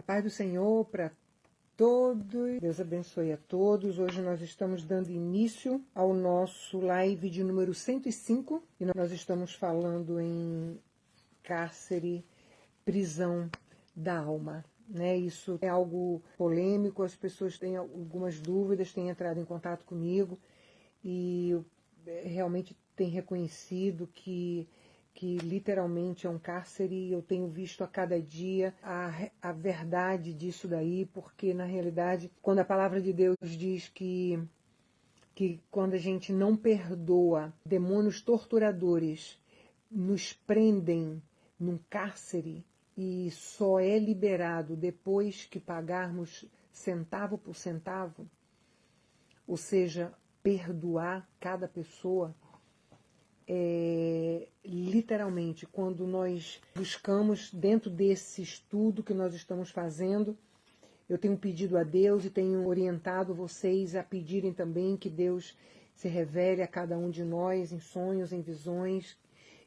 A paz do Senhor para todos. Deus abençoe a todos. Hoje nós estamos dando início ao nosso live de número 105 e nós estamos falando em cárcere, prisão da alma. Isso é algo polêmico, as pessoas têm algumas dúvidas, têm entrado em contato comigo e realmente têm reconhecido que literalmente é um cárcere, e eu tenho visto a cada dia a verdade disso daí, porque na realidade, quando a palavra de Deus diz que quando a gente não perdoa, demônios torturadores nos prendem num cárcere e só é liberado depois que pagarmos centavo por centavo, ou seja, perdoar cada pessoa, literalmente, quando nós buscamos dentro desse estudo que nós estamos fazendo, eu tenho pedido a Deus e tenho orientado vocês a pedirem também que Deus se revele a cada um de nós em sonhos, em visões.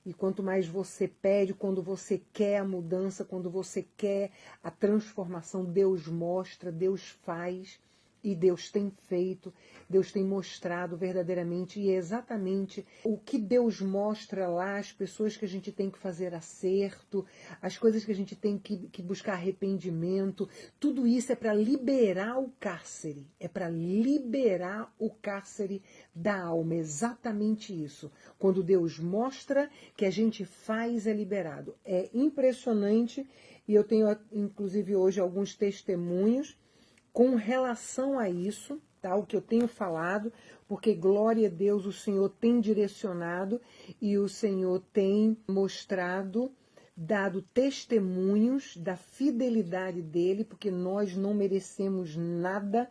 E quanto mais você pede, quando você quer a mudança, quando você quer a transformação, Deus mostra, Deus faz. E Deus tem feito, Deus tem mostrado verdadeiramente, e é exatamente o que Deus mostra lá, as pessoas que a gente tem que fazer acerto, as coisas que a gente tem que buscar arrependimento, tudo isso é para liberar o cárcere, é para liberar o cárcere da alma, exatamente isso. Quando Deus mostra, que a gente faz, é liberado. É impressionante, e eu tenho inclusive hoje alguns testemunhos com relação a isso, tá? O que eu tenho falado, porque glória a Deus, o Senhor tem direcionado e o Senhor tem mostrado, dado testemunhos da fidelidade dele, porque nós não merecemos nada,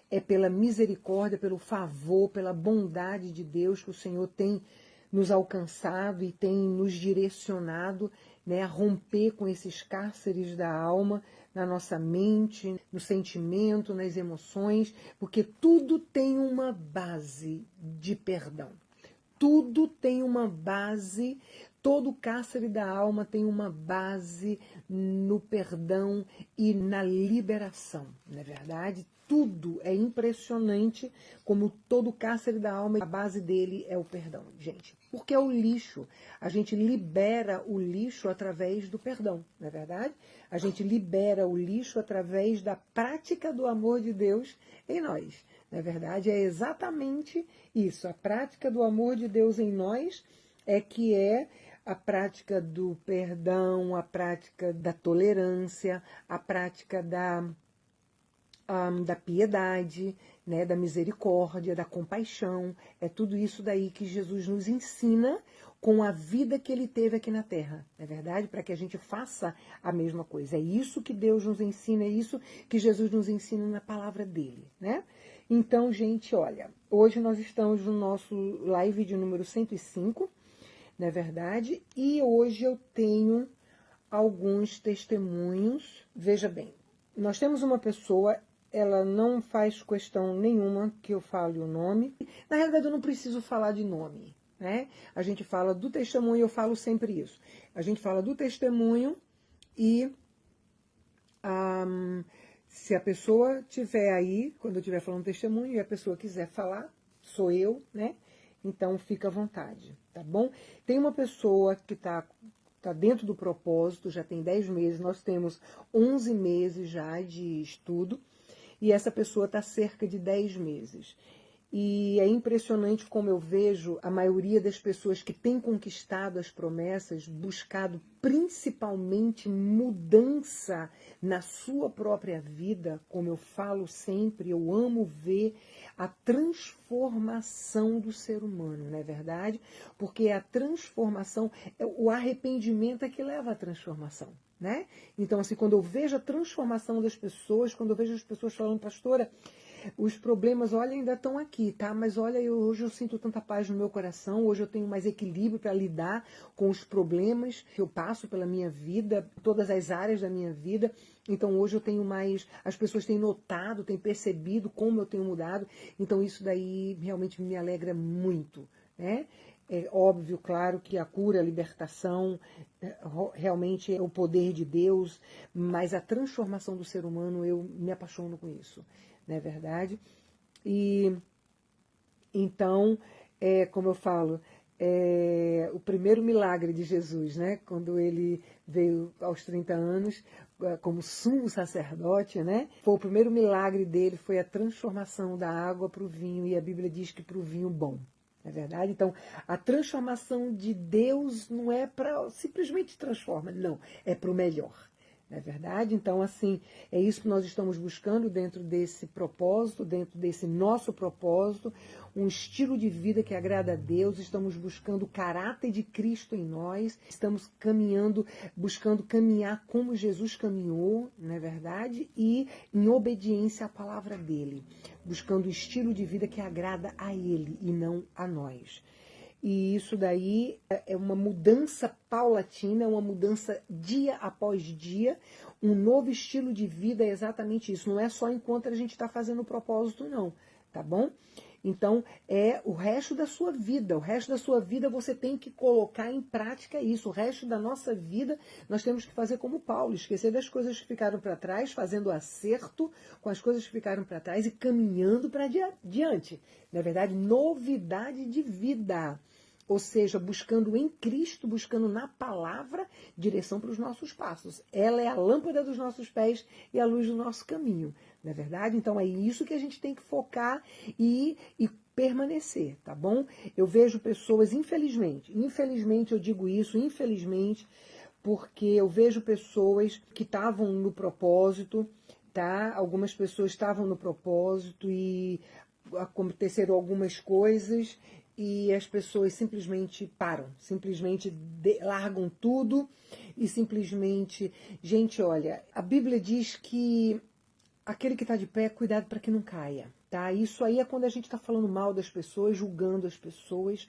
é pela misericórdia, pelo favor, pela bondade de Deus que o Senhor tem nos alcançado e tem nos direcionado, a romper com esses cárceres da alma, na nossa mente, no sentimento, nas emoções, porque tudo tem uma base de perdão. Tudo tem uma base, todo cárcere da alma tem uma base no perdão e na liberação, não é verdade? Tudo é impressionante como todo cárcere da alma, a base dele é o perdão, gente. Porque é o lixo. A gente libera o lixo através do perdão, não é verdade? A gente libera o lixo através da prática do amor de Deus em nós. Na verdade, é exatamente isso. A prática do amor de Deus em nós é que é a prática do perdão, a prática da tolerância, a prática da piedade, da misericórdia, da compaixão. É tudo isso daí que Jesus nos ensina com a vida que ele teve aqui na Terra, não é verdade? Para que a gente faça a mesma coisa. É isso que Deus nos ensina, é isso que Jesus nos ensina na palavra dele, né? Então, gente, olha, hoje nós estamos no nosso live de número 105, não é verdade? E hoje eu tenho alguns testemunhos. Veja bem, nós temos uma pessoa, ela não faz questão nenhuma que eu fale o nome. Na realidade, eu não preciso falar de nome, né? A gente fala do testemunho, eu falo sempre isso. A gente fala do testemunho e se a pessoa estiver aí, quando eu estiver falando testemunho, e a pessoa quiser falar, sou eu, né? Então, fica à vontade, tá bom? Tem uma pessoa que está dentro do propósito, já tem 10 meses, nós temos 11 meses já de estudo, e essa pessoa está cerca de 10 meses. E é impressionante como eu vejo a maioria das pessoas que têm conquistado as promessas, buscado principalmente mudança na sua própria vida, como eu falo sempre, eu amo ver a transformação do ser humano, não é verdade? Porque a transformação, o arrependimento é que leva à transformação, né? Então, assim, quando eu vejo a transformação das pessoas, quando eu vejo as pessoas falando, pastora, os problemas, olha, ainda estão aqui, tá? Mas olha, hoje eu sinto tanta paz no meu coração, hoje eu tenho mais equilíbrio para lidar com os problemas que eu passo pela minha vida, todas as áreas da minha vida. Então hoje eu tenho mais, as pessoas têm notado, têm percebido como eu tenho mudado. Então isso daí realmente me alegra muito, né? É óbvio, claro, que a cura, a libertação, realmente é o poder de Deus, mas a transformação do ser humano, eu me apaixono com isso, não é verdade? E então, como eu falo, o primeiro milagre de Jesus, né? Quando ele veio aos 30 anos, como sumo sacerdote, né? Foi o primeiro milagre dele, foi a transformação da água para o vinho, e a Bíblia diz que para o vinho bom. Não é verdade? Então, a transformação de Deus não é para simplesmente transforma, não, é para o melhor. Não é verdade? Então, assim, é isso que nós estamos buscando dentro desse propósito, dentro desse nosso propósito, um estilo de vida que agrada a Deus, estamos buscando o caráter de Cristo em nós, estamos caminhando, buscando caminhar como Jesus caminhou, não é verdade? E em obediência à palavra dele, buscando o estilo de vida que agrada a ele e não a nós. E isso daí é uma mudança paulatina, uma mudança dia após dia, um novo estilo de vida é exatamente isso. Não é só enquanto a gente está fazendo o propósito, não, tá bom? Então, é o resto da sua vida. O resto da sua vida você tem que colocar em prática isso. O resto da nossa vida nós temos que fazer como Paulo, esquecer das coisas que ficaram para trás, fazendo acerto com as coisas que ficaram para trás e caminhando para diante. Na verdade, novidade de vida. Ou seja, buscando em Cristo, buscando na palavra, direção para os nossos passos. Ela é a lâmpada dos nossos pés e a luz do nosso caminho. Não é verdade? Então é isso que a gente tem que focar e permanecer, tá bom? Eu vejo pessoas, infelizmente eu digo isso, infelizmente, porque eu vejo pessoas que estavam no propósito, tá? Algumas pessoas estavam no propósito e aconteceram algumas coisas e as pessoas simplesmente param, simplesmente largam tudo e simplesmente... Gente, olha, a Bíblia diz que aquele que está de pé, cuidado para que não caia, tá? Isso aí é quando a gente está falando mal das pessoas, julgando as pessoas.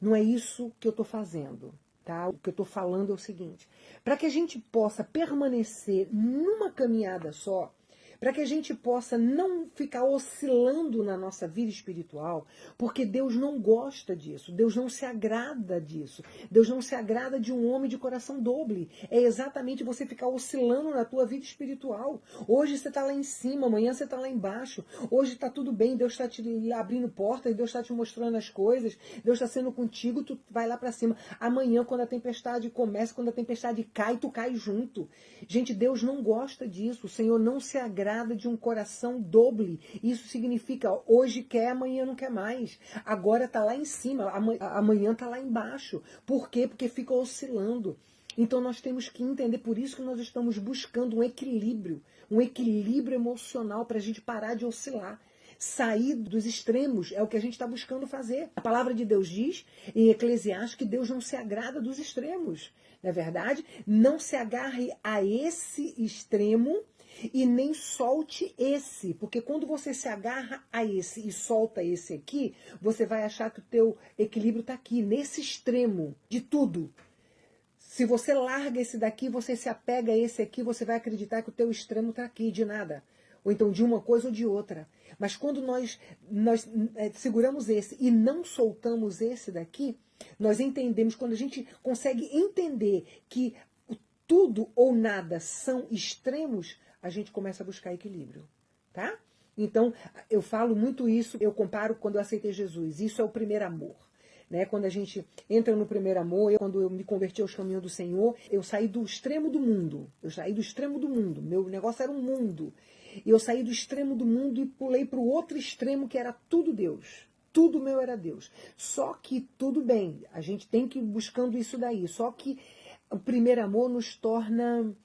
Não é isso que eu estou fazendo, tá? O que eu estou falando é o seguinte: para que a gente possa permanecer numa caminhada só, para que a gente possa não ficar oscilando na nossa vida espiritual, porque Deus não gosta disso, Deus não se agrada disso, Deus não se agrada de um homem de coração doble. É exatamente você ficar oscilando na tua vida espiritual. Hoje você está lá em cima, amanhã você está lá embaixo. Hoje está tudo bem, Deus está te abrindo portas, Deus está te mostrando as coisas, Deus está sendo contigo, tu vai lá para cima. Amanhã, quando a tempestade começa, quando a tempestade cai, tu cai junto. Gente, Deus não gosta disso, o Senhor não se agrada de um coração doble. Isso significa hoje quer, amanhã não quer mais. Agora está lá em cima, amanhã está lá embaixo. Por quê? Porque fica oscilando. Então nós temos que entender, por isso que nós estamos buscando um equilíbrio emocional para a gente parar de oscilar. Sair dos extremos é o que a gente está buscando fazer. A palavra de Deus diz em Eclesiastes que Deus não se agrada dos extremos. Não é verdade? Não se agarre a esse extremo e nem solte esse, porque quando você se agarra a esse e solta esse aqui, você vai achar que o teu equilíbrio está aqui, nesse extremo de tudo. Se você larga esse daqui, você se apega a esse aqui, você vai acreditar que o teu extremo está aqui, de nada. Ou então de uma coisa ou de outra. Mas quando nós seguramos esse e não soltamos esse daqui, nós entendemos, quando a gente consegue entender que tudo ou nada são extremos, a gente começa a buscar equilíbrio, tá? Então, eu falo muito isso, eu comparo quando eu aceitei Jesus. Isso é o primeiro amor. Né? Quando a gente entra no primeiro amor, quando eu me converti aos caminhos do Senhor, eu saí do extremo do mundo. Meu negócio era um mundo. E eu saí do extremo do mundo e pulei para o outro extremo, que era tudo Deus. Tudo meu era Deus. Só que tudo bem, a gente tem que ir buscando isso daí. Só que o primeiro amor nos torna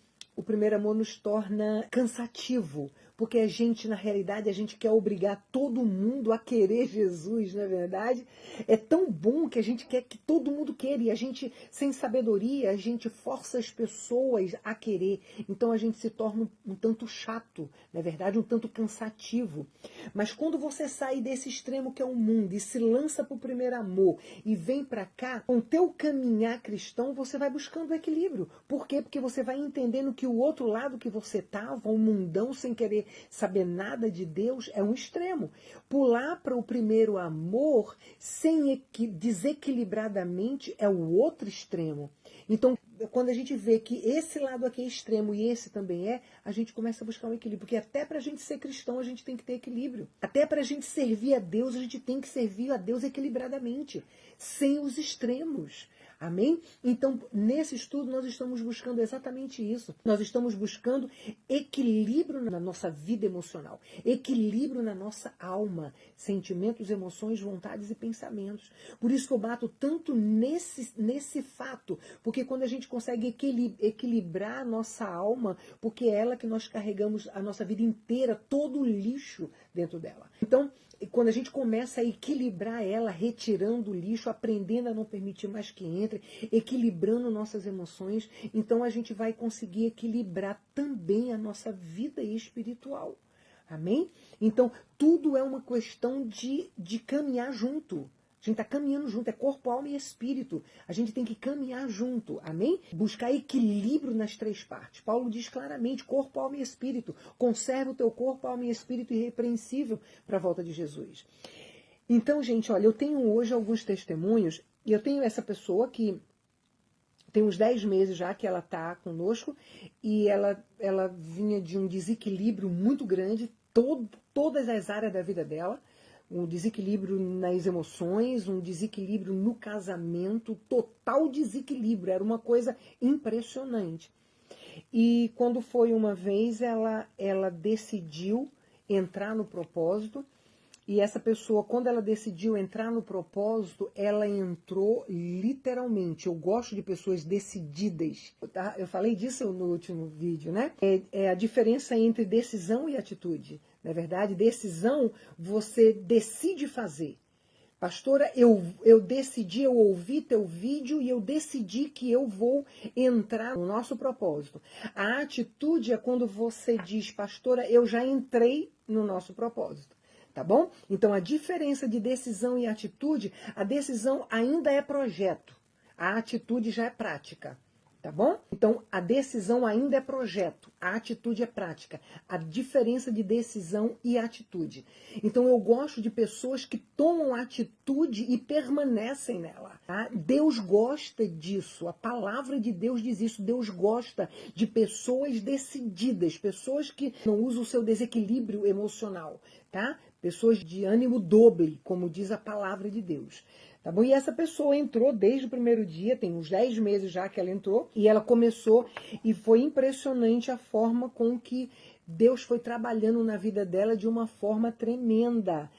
cansativo, porque a gente, na realidade, a gente quer obrigar todo mundo a querer Jesus, não é verdade? É tão bom que a gente quer que todo mundo queira, e a gente, sem sabedoria, a gente força as pessoas a querer. Então a gente se torna um tanto chato, não é verdade? Um tanto cansativo. Mas quando você sai desse extremo que é o mundo e se lança para o primeiro amor e vem para cá, com o teu caminhar cristão, você vai buscando o equilíbrio. Por quê? Porque você vai entendendo que o outro lado que você estava, o mundão, sem querer saber nada de Deus é um extremo. Pular para o primeiro amor sem desequilibradamente é o outro extremo. Então, quando a gente vê que esse lado aqui é extremo e esse também é, a gente começa a buscar um equilíbrio. Porque até para a gente ser cristão, a gente tem que ter equilíbrio. Até para a gente servir a Deus, a gente tem que servir a Deus equilibradamente, sem os extremos. Amém? Então, nesse estudo, nós estamos buscando exatamente isso. Nós estamos buscando equilíbrio na nossa vida emocional, equilíbrio na nossa alma, sentimentos, emoções, vontades e pensamentos. Por isso que eu bato tanto nesse fato, porque quando a gente consegue equilibrar a nossa alma, porque é ela que nós carregamos a nossa vida inteira, todo o lixo dentro dela. Então, quando a gente começa a equilibrar ela, retirando o lixo, aprendendo a não permitir mais que entre, equilibrando nossas emoções, então a gente vai conseguir equilibrar também a nossa vida espiritual. Amém? Então, tudo é uma questão de caminhar junto. A gente está caminhando junto, é corpo, alma e espírito. A gente tem que caminhar junto, amém? Buscar equilíbrio nas três partes. Paulo diz claramente, corpo, alma e espírito. Conserva o teu corpo, alma e espírito irrepreensível para a volta de Jesus. Então, gente, olha, eu tenho hoje alguns testemunhos, e eu tenho essa pessoa que tem uns 10 meses já que ela está conosco, e ela vinha de um desequilíbrio muito grande, todas as áreas da vida dela, um desequilíbrio nas emoções, um desequilíbrio no casamento, total desequilíbrio, era uma coisa impressionante. E quando foi uma vez, ela decidiu entrar no propósito, e essa pessoa, quando ela decidiu entrar no propósito, ela entrou literalmente. Eu gosto de pessoas decididas. Tá? Eu falei disso no último vídeo, né? É a diferença entre decisão e atitude. Na verdade, decisão, você decide fazer. Pastora, eu decidi, eu ouvi teu vídeo e eu decidi que eu vou entrar no nosso propósito. A atitude é quando você diz, pastora, eu já entrei no nosso propósito. Tá bom? Então, a diferença de decisão e atitude, a decisão ainda é projeto, a atitude já é prática. Tá bom? Então, a decisão ainda é projeto, a atitude é prática. A diferença de decisão e atitude. Então, eu gosto de pessoas que tomam atitude e permanecem nela. Tá? Deus gosta disso, a palavra de Deus diz isso. Deus gosta de pessoas decididas, pessoas que não usam o seu desequilíbrio emocional, tá? Pessoas de ânimo doble, como diz a palavra de Deus. Tá bom? E essa pessoa entrou desde o primeiro dia, tem uns 10 meses já que ela entrou, e ela começou, e foi impressionante a forma com que Deus foi trabalhando na vida dela de uma forma tremenda.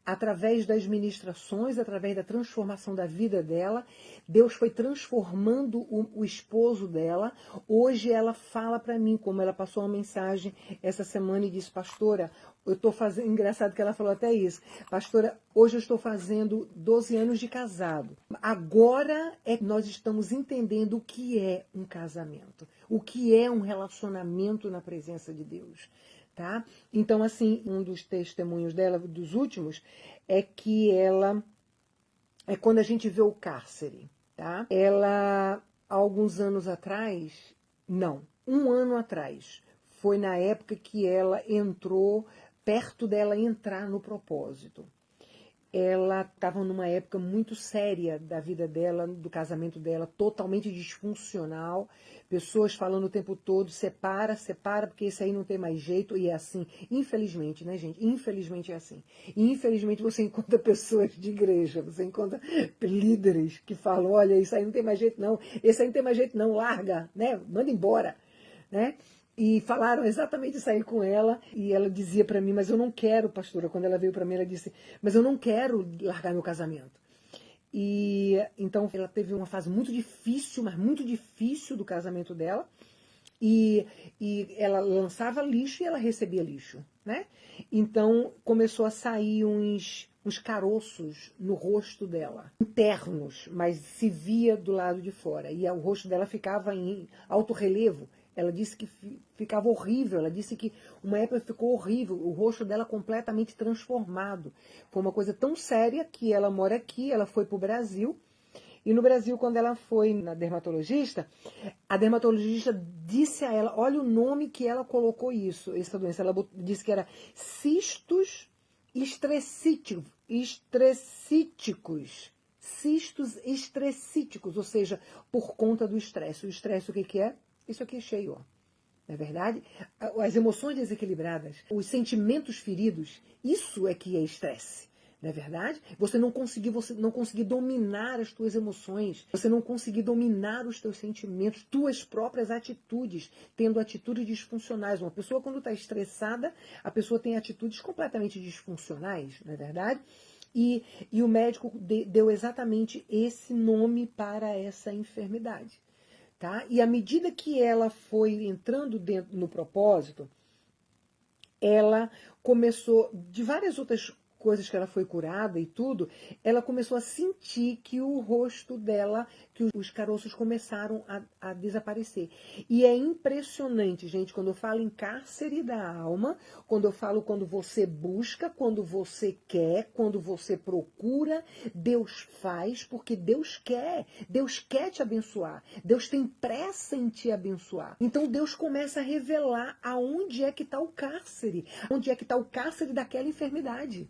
Através das ministrações, através da transformação da vida dela, Deus foi transformando o esposo dela. Hoje ela fala para mim, como ela passou uma mensagem essa semana e disse, pastora, eu estou fazendo, engraçado que ela falou até isso, pastora, hoje eu estou fazendo 12 anos de casado. Agora é que nós estamos entendendo o que é um casamento, o que é um relacionamento na presença de Deus. Tá? Então, assim, um dos testemunhos dela, dos últimos, é que ela, é quando a gente vê o cárcere, tá? Ela, há alguns anos atrás, não, um ano atrás, foi na época que ela entrou, perto dela entrar no propósito. Ela estava numa época muito séria da vida dela, do casamento dela, totalmente disfuncional, pessoas falando o tempo todo, separa, separa, porque esse aí não tem mais jeito, e é assim. Infelizmente, né, gente? Infelizmente é assim. E infelizmente você encontra pessoas de igreja, você encontra líderes que falam, olha, isso aí não tem mais jeito não, esse aí não tem mais jeito não, larga, né? Manda embora, né? E falaram exatamente isso aí com ela, e ela dizia para mim, mas eu não quero, pastora, quando ela veio para mim, ela disse, mas eu não quero largar meu casamento. E então ela teve uma fase muito difícil, mas muito difícil do casamento dela, e ela lançava lixo e ela recebia lixo, né? Então começou a sair uns caroços no rosto dela, internos, mas se via do lado de fora, e o rosto dela ficava em alto relevo. Ela disse que ficava horrível, ela disse que uma época ficou horrível, o rosto dela completamente transformado. Foi uma coisa tão séria que ela mora aqui, ela foi para o Brasil, E no Brasil, quando ela foi na dermatologista, a dermatologista disse a ela, olha o nome que ela colocou essa doença. Ela disse que era cistos estressíticos. Cistos estressíticos, ou seja, por conta do estresse. O estresse, o que que é? Isso aqui é cheio, ó. Não é verdade? As emoções desequilibradas, os sentimentos feridos, isso é que é estresse. Não é verdade? Você não conseguir dominar as tuas emoções, você não conseguir dominar os teus sentimentos, tuas próprias atitudes, tendo atitudes disfuncionais. Uma pessoa, quando está estressada, a pessoa tem atitudes completamente disfuncionais, não é verdade? E o médico deu exatamente esse nome para essa enfermidade. Tá? E à medida que ela foi entrando no propósito, ela começou, de várias outras coisas que ela foi curada e tudo, ela começou a sentir que o rosto dela, que os caroços começaram a desaparecer. E é impressionante, gente, quando eu falo em cárcere da alma, quando eu falo quando você busca, quando você quer, quando você procura, Deus faz, porque Deus quer te abençoar, Deus tem pressa em te abençoar. Então Deus começa a revelar aonde é que está o cárcere, onde é que está o cárcere daquela enfermidade.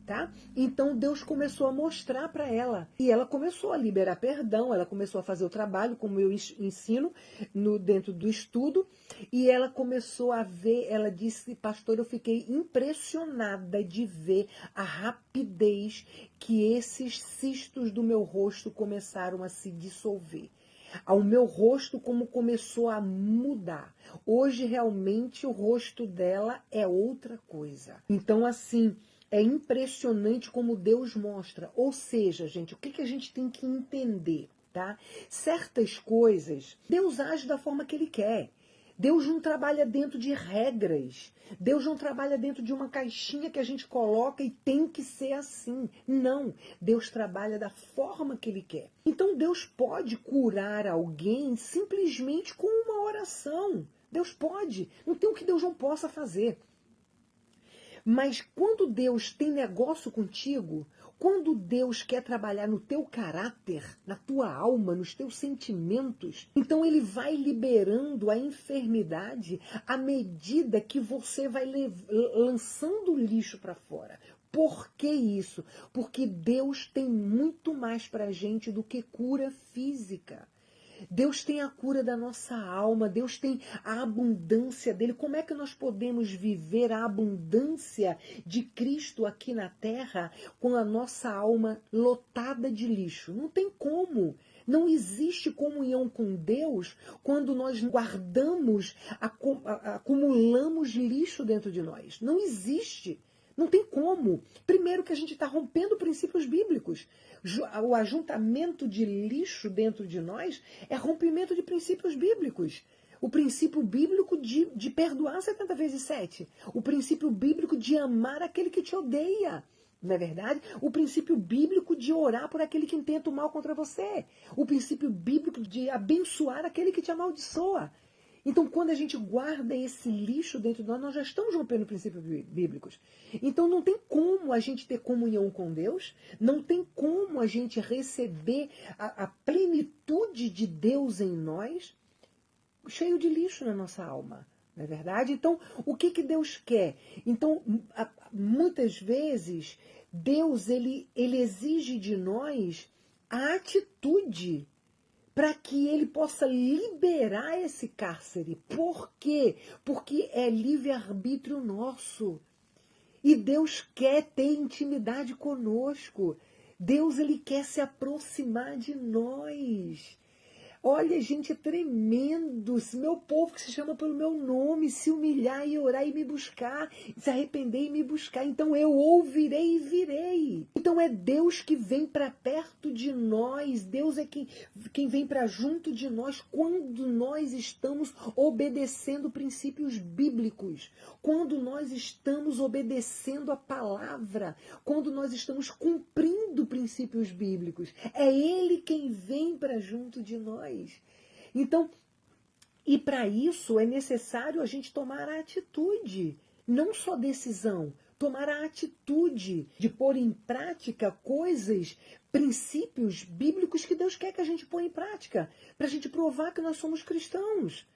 Tá? Então Deus começou a mostrar para ela e ela começou a liberar perdão, ela começou a fazer o trabalho como eu ensino dentro do estudo e ela começou a ver, ela disse, pastor, eu fiquei impressionada de ver a rapidez que esses cistos do meu rosto começaram a se dissolver. Ao meu rosto como começou a mudar. Hoje realmente o rosto dela é outra coisa. Então assim, é impressionante como Deus mostra. Ou seja, gente, o que a gente tem que entender, tá? Certas coisas, Deus age da forma que Ele quer. Deus não trabalha dentro de regras. Deus não trabalha dentro de uma caixinha que a gente coloca e tem que ser assim. Não. Deus trabalha da forma que Ele quer. Então Deus pode curar alguém simplesmente com uma oração. Deus pode. Não tem o que Deus não possa fazer. Mas quando Deus tem negócio contigo, quando Deus quer trabalhar no teu caráter, na tua alma, nos teus sentimentos, então Ele vai liberando a enfermidade à medida que você vai lançando o lixo para fora. Por que isso? Porque Deus tem muito mais para a gente do que cura física. Deus tem a cura da nossa alma, Deus tem a abundância dele. Como é que nós podemos viver a abundância de Cristo aqui na terra com a nossa alma lotada de lixo? Não tem como. Não existe comunhão com Deus quando nós guardamos, acumulamos lixo dentro de nós. Não existe. Não tem como. Primeiro que a gente está rompendo princípios bíblicos. O ajuntamento de lixo dentro de nós é rompimento de princípios bíblicos. O princípio bíblico de perdoar 70 vezes 7. O princípio bíblico de amar aquele que te odeia. Não é verdade? O princípio bíblico de orar por aquele que intenta o mal contra você. O princípio bíblico de abençoar aquele que te amaldiçoa. Então, quando a gente guarda esse lixo dentro de nós, nós já estamos rompendo princípios bíblicos. Então, não tem como a gente ter comunhão com Deus, não tem como a gente receber a plenitude de Deus em nós, cheio de lixo na nossa alma. Não é verdade? Então, o que Deus quer? Então, muitas vezes, Deus ele exige de nós a atitude para que ele possa liberar esse cárcere. Por quê? Porque é livre-arbítrio nosso. E Deus quer ter intimidade conosco. Deus ele quer se aproximar de nós. Olha, gente, é tremendo. Se meu povo que se chama pelo meu nome, se humilhar e orar e me buscar, se arrepender e me buscar, então eu ouvirei e virei. Então é Deus que vem para perto de nós, Deus é quem vem para junto de nós quando nós estamos obedecendo princípios bíblicos, quando nós estamos obedecendo a palavra, quando nós estamos cumprindo princípios bíblicos. É Ele quem vem para junto de nós. Então, e para isso é necessário a gente tomar a atitude, não só decisão, tomar a atitude de pôr em prática coisas, princípios bíblicos que Deus quer que a gente ponha em prática, para a gente provar que nós somos cristãos.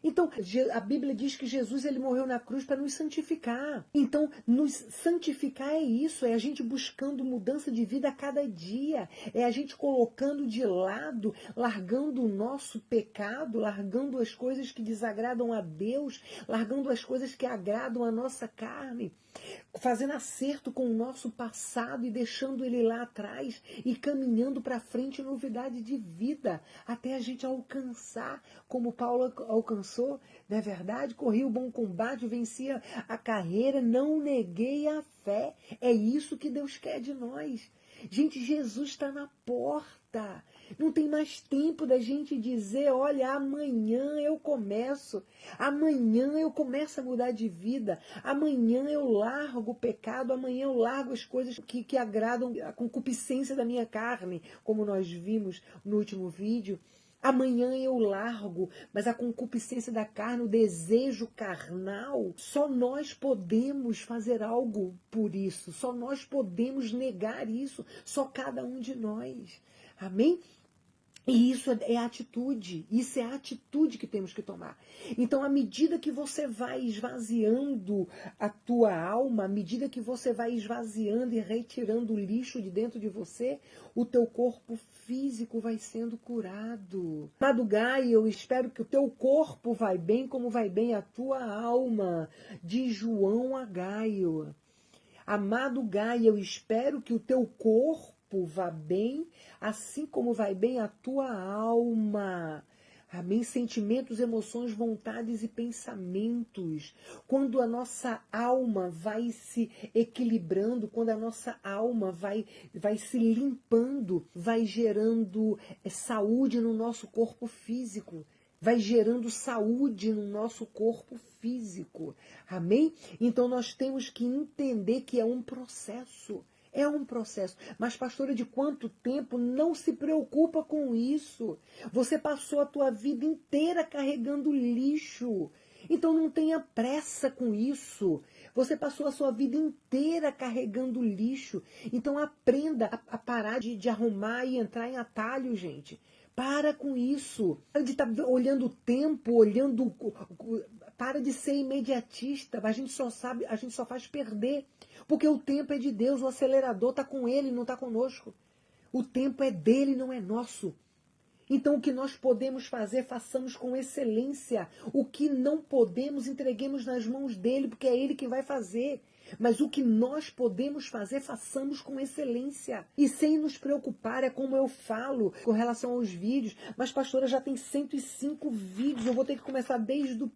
Então, a Bíblia diz que Jesus ele morreu na cruz para nos santificar. Então, nos santificar é isso, é a gente buscando mudança de vida a cada dia, é a gente colocando de lado, largando o nosso pecado, largando as coisas que desagradam a Deus, largando as coisas que agradam a nossa carne, fazendo acerto com o nosso passado e deixando ele lá atrás e caminhando para frente em novidade de vida, até a gente alcançar, como Paulo alcançou, não é verdade? Corri o bom combate, venci a carreira, não neguei a fé. É isso que Deus quer de nós. Gente, Jesus está na porta. Não tem mais tempo da gente dizer, olha, amanhã eu começo. Amanhã eu começo a mudar de vida. Amanhã eu largo o pecado. Amanhã eu largo as coisas que agradam a concupiscência da minha carne, como nós vimos no último vídeo. Amanhã eu largo, mas a concupiscência da carne, o desejo carnal, só nós podemos fazer algo por isso, só nós podemos negar isso, só cada um de nós. Amém? E isso é atitude, isso é a atitude que temos que tomar. Então, à medida que você vai esvaziando a tua alma, à medida que você vai esvaziando e retirando o lixo de dentro de você, o teu corpo físico vai sendo curado. Amado Gaia, eu espero que o teu corpo vai bem como vai bem a tua alma. De João a Gaio. Amado Gaia, eu espero que o teu corpo vá bem, assim como vai bem a tua alma. Amém? Sentimentos, emoções, vontades e pensamentos. Quando a nossa alma vai se equilibrando, quando a nossa alma vai se limpando, vai gerando saúde no nosso corpo físico. Vai gerando saúde no nosso corpo físico. Amém? Então nós temos que entender que é um processo. É um processo. Mas, pastora, de quanto tempo? Não se preocupa com isso. Você passou a tua vida inteira carregando lixo. Então não tenha pressa com isso. Você passou a sua vida inteira carregando lixo. Então aprenda a parar de arrumar e entrar em atalho, gente. Para com isso. Para de estar olhando o tempo, olhando. Para de ser imediatista. A gente só faz perder. Porque o tempo é de Deus, o acelerador está com ele, não está conosco. O tempo é dele, não é nosso. Então o que nós podemos fazer, façamos com excelência. O que não podemos, entreguemos nas mãos dele, porque é ele que vai fazer. Mas o que nós podemos fazer, façamos com excelência. E sem nos preocupar, é como eu falo com relação aos vídeos. Mas, pastora, já tem 105 vídeos, eu vou ter que começar desde o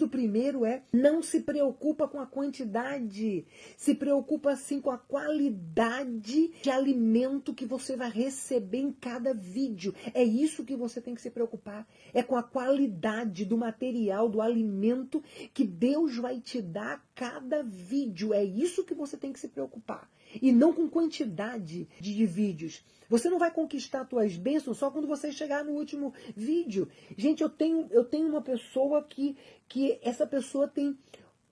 primeiro. Não se preocupa com a quantidade, se preocupa sim com a qualidade de alimento que você vai receber em cada vídeo. É isso que você tem que se preocupar. É com a qualidade do material, do alimento que Deus vai te dar a cada vídeo. É isso que você tem que se preocupar. E não com quantidade de vídeos. Você não vai conquistar tuas bênçãos só quando você chegar no último vídeo. Gente, eu tenho uma pessoa que essa pessoa tem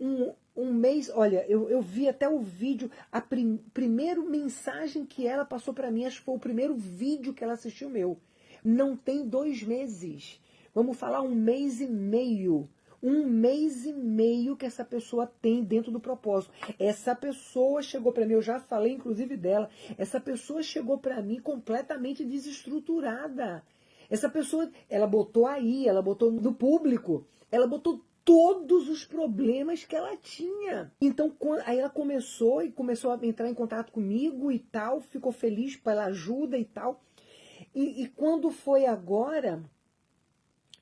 um mês. Olha, eu vi até o vídeo, a primeira mensagem que ela passou para mim, acho que foi o primeiro vídeo que ela assistiu meu. Não tem 2 meses. Vamos falar 1 mês e meio. 1 mês e meio que essa pessoa tem dentro do propósito. Essa pessoa chegou para mim, eu já falei inclusive dela, essa pessoa chegou para mim completamente desestruturada. Essa pessoa, ela botou no público, ela botou todos os problemas que ela tinha. Então, aí ela começou a entrar em contato comigo e tal, ficou feliz pela ajuda e tal. E quando foi agora,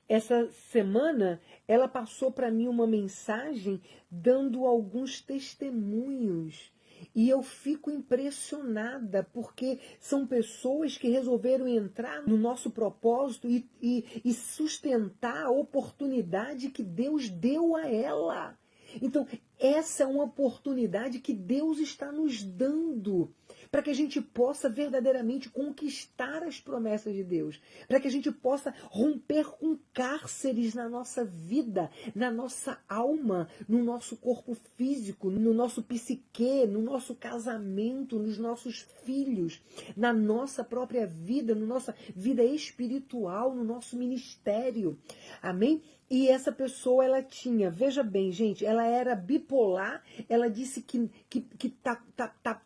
essa semana, ela passou para mim uma mensagem dando alguns testemunhos. E eu fico impressionada, porque são pessoas que resolveram entrar no nosso propósito e sustentar a oportunidade que Deus deu a ela. Então, essa é uma oportunidade que Deus está nos dando para que a gente possa verdadeiramente conquistar as promessas de Deus, para que a gente possa romper com cárceres na nossa vida, na nossa alma, no nosso corpo físico, no nosso psique, no nosso casamento, nos nossos filhos, na nossa própria vida, na nossa vida espiritual, no nosso ministério. Amém? E essa pessoa, ela tinha, veja bem, gente, ela era bipolar, ela disse que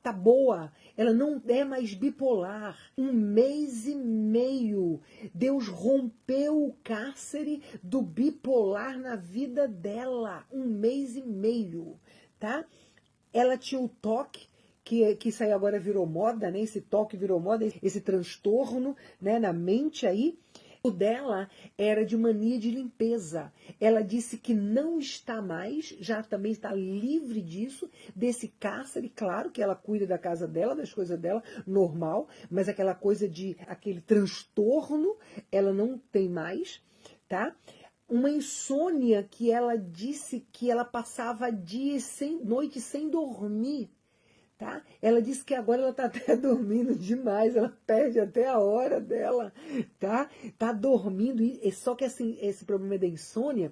tá boa, ela não é mais bipolar. 1 mês e meio, Deus rompeu o cárcere do bipolar na vida dela, 1 mês e meio, tá? Ela tinha o toque, que isso aí agora virou moda, né? Esse toque virou moda, esse transtorno, né, na mente aí. O dela era de mania de limpeza. Ela disse que não está mais, já também está livre disso, desse cárcere. Claro que ela cuida da casa dela, das coisas dela, normal, mas aquela coisa de, aquele transtorno, ela não tem mais, tá? Uma insônia que ela disse que ela passava dias, noites sem dormir. Tá? Ela disse que agora ela está até dormindo demais, ela perde até a hora dela, tá? Tá dormindo, só que assim, esse problema da insônia,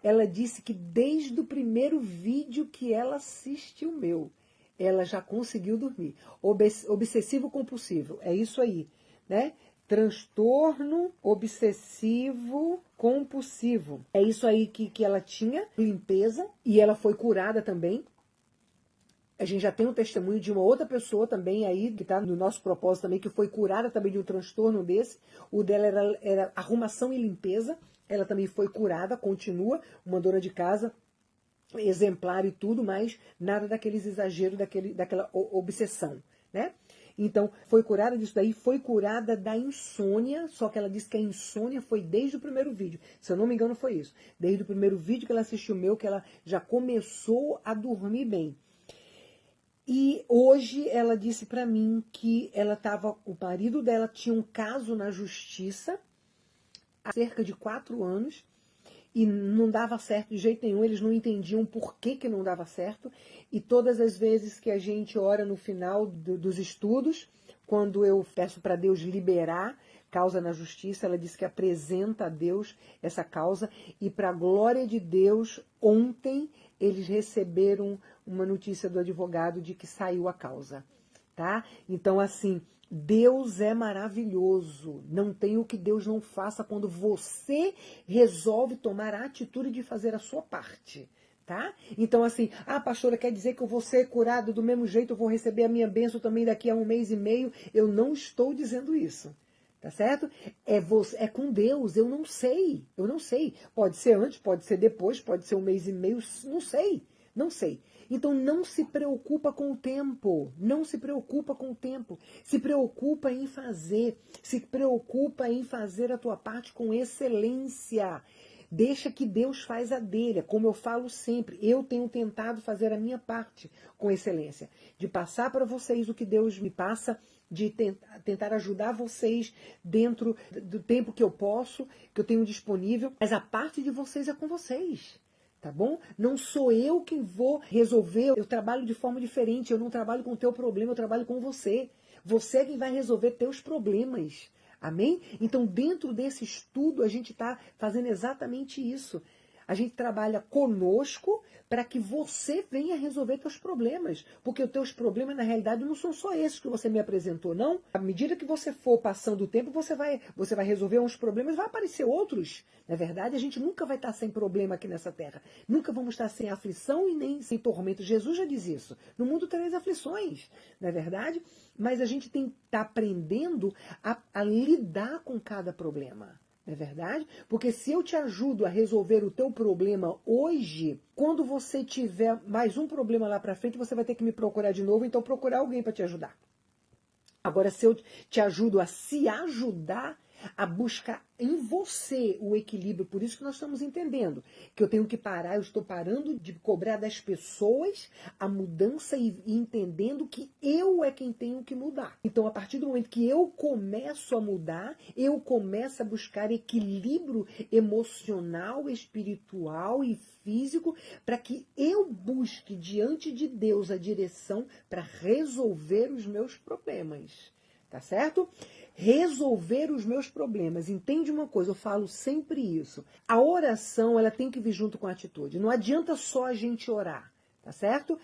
ela disse que desde o primeiro vídeo que ela assiste o meu, ela já conseguiu dormir. Obsessivo compulsivo, é isso aí, né? Transtorno obsessivo compulsivo. É isso aí que ela tinha, limpeza, e ela foi curada também. A gente já tem um testemunho de uma outra pessoa também aí, que está no nosso propósito também, que foi curada também de um transtorno desse. O dela era arrumação e limpeza. Ela também foi curada, continua, uma dona de casa, exemplar e tudo, mas nada daqueles exageros, daquela obsessão, né? Então, foi curada disso daí, foi curada da insônia, só que ela disse que a insônia foi desde o primeiro vídeo. Se eu não me engano, foi isso. Desde o primeiro vídeo que ela assistiu o meu, que ela já começou a dormir bem. E hoje ela disse para mim que o marido dela tinha um caso na justiça há cerca de 4 anos e não dava certo de jeito nenhum, eles não entendiam por que não dava certo. E todas as vezes que a gente ora no final dos estudos, quando eu peço para Deus liberar causa na justiça, ela disse que apresenta a Deus essa causa, e para a glória de Deus, ontem eles receberam uma notícia do advogado de que saiu a causa, tá? Então, assim, Deus é maravilhoso, não tem o que Deus não faça quando você resolve tomar a atitude de fazer a sua parte, tá? Então, assim, pastora, quer dizer que eu vou ser curado do mesmo jeito, eu vou receber a minha bênção também daqui a 1 mês e meio? Eu não estou dizendo isso. Tá certo? É com Deus, eu não sei. Pode ser antes, pode ser depois, pode ser 1 mês e meio, não sei. Então não se preocupa com o tempo, se preocupa em fazer a tua parte com excelência. Deixa que Deus faz a dele, como eu falo sempre, eu tenho tentado fazer a minha parte com excelência, de passar para vocês o que Deus me passa, de tentar ajudar vocês dentro do tempo que eu posso, que eu tenho disponível, mas a parte de vocês é com vocês, tá bom? Não sou eu quem vou resolver, eu trabalho de forma diferente, eu não trabalho com o teu problema, eu trabalho com você. Você é quem vai resolver teus problemas, amém? Então, dentro desse estudo, a gente está fazendo exatamente isso. A gente trabalha conosco para que você venha resolver teus problemas. Porque os teus problemas, na realidade, não são só esses que você me apresentou, não. À medida que você for passando o tempo, você vai resolver uns problemas, vai aparecer outros. Na verdade, a gente nunca vai estar sem problema aqui nessa terra. Nunca vamos estar sem aflição e nem sem tormento. Jesus já diz isso. No mundo tereis aflições, não é verdade? Mas a gente tem que estar aprendendo a lidar com cada problema. Não é verdade? Porque se eu te ajudo a resolver o teu problema hoje, quando você tiver mais um problema lá para frente, você vai ter que me procurar de novo, então procurar alguém para te ajudar. Agora, se eu te ajudo a se ajudar, a buscar em você o equilíbrio. Por isso que nós estamos entendendo que eu tenho que parar, eu estou parando de cobrar das pessoas a mudança e entendendo que eu é quem tenho que mudar. Então, a partir do momento que eu começo a mudar, eu começo a buscar equilíbrio emocional, espiritual e físico para que eu busque diante de Deus a direção para resolver os meus problemas. Tá certo? Resolver os meus problemas. Entende uma coisa, eu falo sempre isso. A oração, ela tem que vir junto com a atitude. Não adianta só a gente orar, tá certo?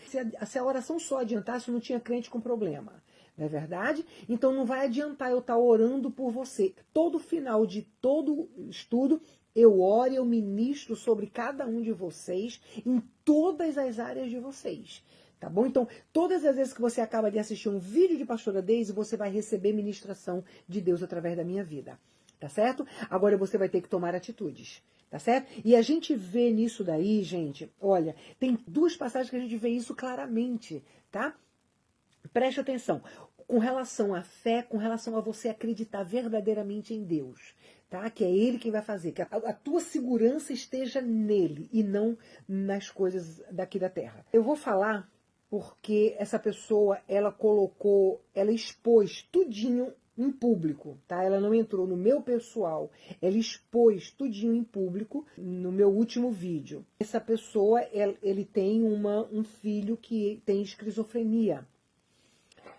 Se a oração só adiantasse, não tinha crente com problema. Não é verdade? Então não vai adiantar eu estar orando por você. Todo final de todo estudo, eu oro e eu ministro sobre cada um de vocês em todas as áreas de vocês. Tá bom? Então, todas as vezes que você acaba de assistir um vídeo de Pastora Deise, você vai receber ministração de Deus através da minha vida. Tá certo? Agora você vai ter que tomar atitudes. Tá certo? E a gente vê nisso daí, gente, olha, tem duas passagens que a gente vê isso claramente, tá? Preste atenção. Com relação à fé, com relação a você acreditar verdadeiramente em Deus, tá? Que é Ele quem vai fazer, que a tua segurança esteja nele e não nas coisas daqui da terra. Eu vou falar porque essa pessoa, ela expôs tudinho em público, tá? Ela não entrou no meu pessoal, ela expôs tudinho em público no meu último vídeo. Essa pessoa, ele tem um filho que tem esquizofrenia.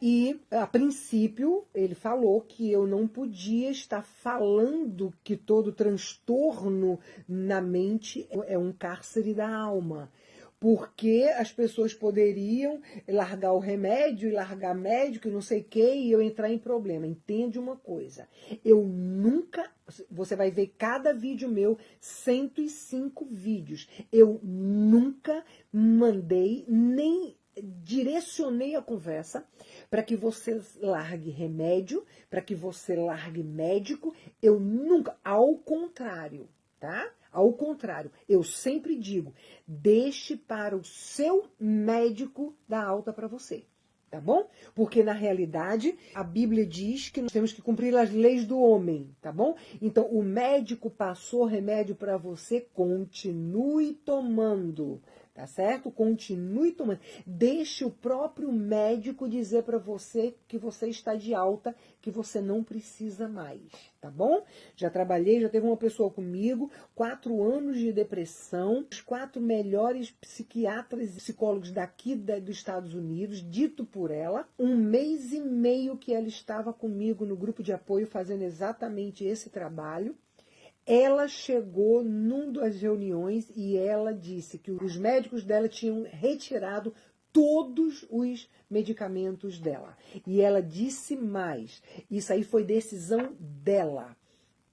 E, a princípio, ele falou que eu não podia estar falando que todo transtorno na mente é um cárcere da alma. Porque as pessoas poderiam largar o remédio e largar médico e não sei o que, e eu entrar em problema. Entende uma coisa? Eu nunca... Você vai ver cada vídeo meu, 105 vídeos. Eu nunca mandei, nem direcionei a conversa para que você largue remédio, para que você largue médico. Eu nunca... Ao contrário, tá? Ao contrário, eu sempre digo, deixe para o seu médico dar alta para você, tá bom? Porque na realidade a Bíblia diz que nós temos que cumprir as leis do homem, tá bom? Então o médico passou remédio para você, continue tomando, tá certo? Continue tomando. Deixe o próprio médico dizer para você que você está de alta, que você não precisa mais, tá bom? Já trabalhei, já teve uma pessoa comigo, 4 anos de depressão, os 4 melhores psiquiatras e psicólogos daqui dos Estados Unidos, dito por ela, 1 mês e meio que ela estava comigo no grupo de apoio fazendo exatamente esse trabalho. Ela chegou numa das reuniões e ela disse que os médicos dela tinham retirado todos os medicamentos dela. E ela disse mais, isso aí foi decisão dela.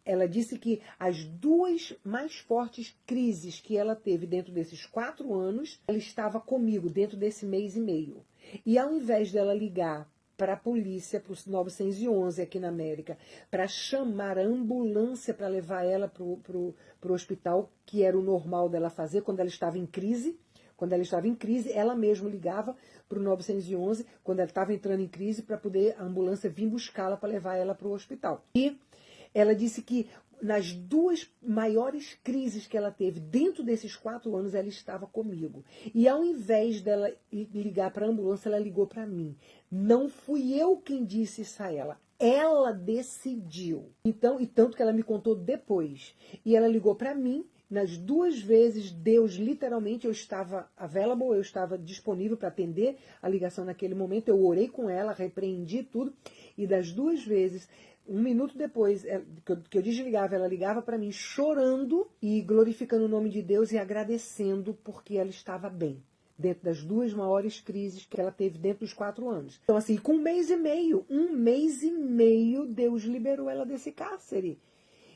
Ela disse que as 2 mais fortes crises que ela teve dentro desses 4 anos, ela estava comigo dentro desse mês e meio. E ao invés dela ligar para a polícia, para o 911 aqui na América, para chamar a ambulância para levar ela para o hospital, que era o normal dela fazer quando ela estava em crise. Quando ela estava em crise, ela mesma ligava para o 911, quando ela estava entrando em crise, para poder a ambulância vir buscá-la para levar ela para o hospital. E ela disse que nas 2 maiores crises que ela teve, dentro desses 4 anos, ela estava comigo. E ao invés dela ligar para a ambulância, ela ligou para mim. Não fui eu quem disse isso a ela. Ela decidiu. Então, e tanto que ela me contou depois. E ela ligou para mim. Nas 2 vezes, Deus, literalmente, eu estava available, eu estava disponível para atender a ligação naquele momento. Eu orei com ela, repreendi tudo. E das 2 vezes... 1 minuto depois que eu desligava, ela ligava para mim chorando e glorificando o nome de Deus e agradecendo porque ela estava bem. Dentro das 2 maiores crises que ela teve dentro dos 4 anos. Então, assim, com 1 mês e meio, Deus liberou ela desse cárcere.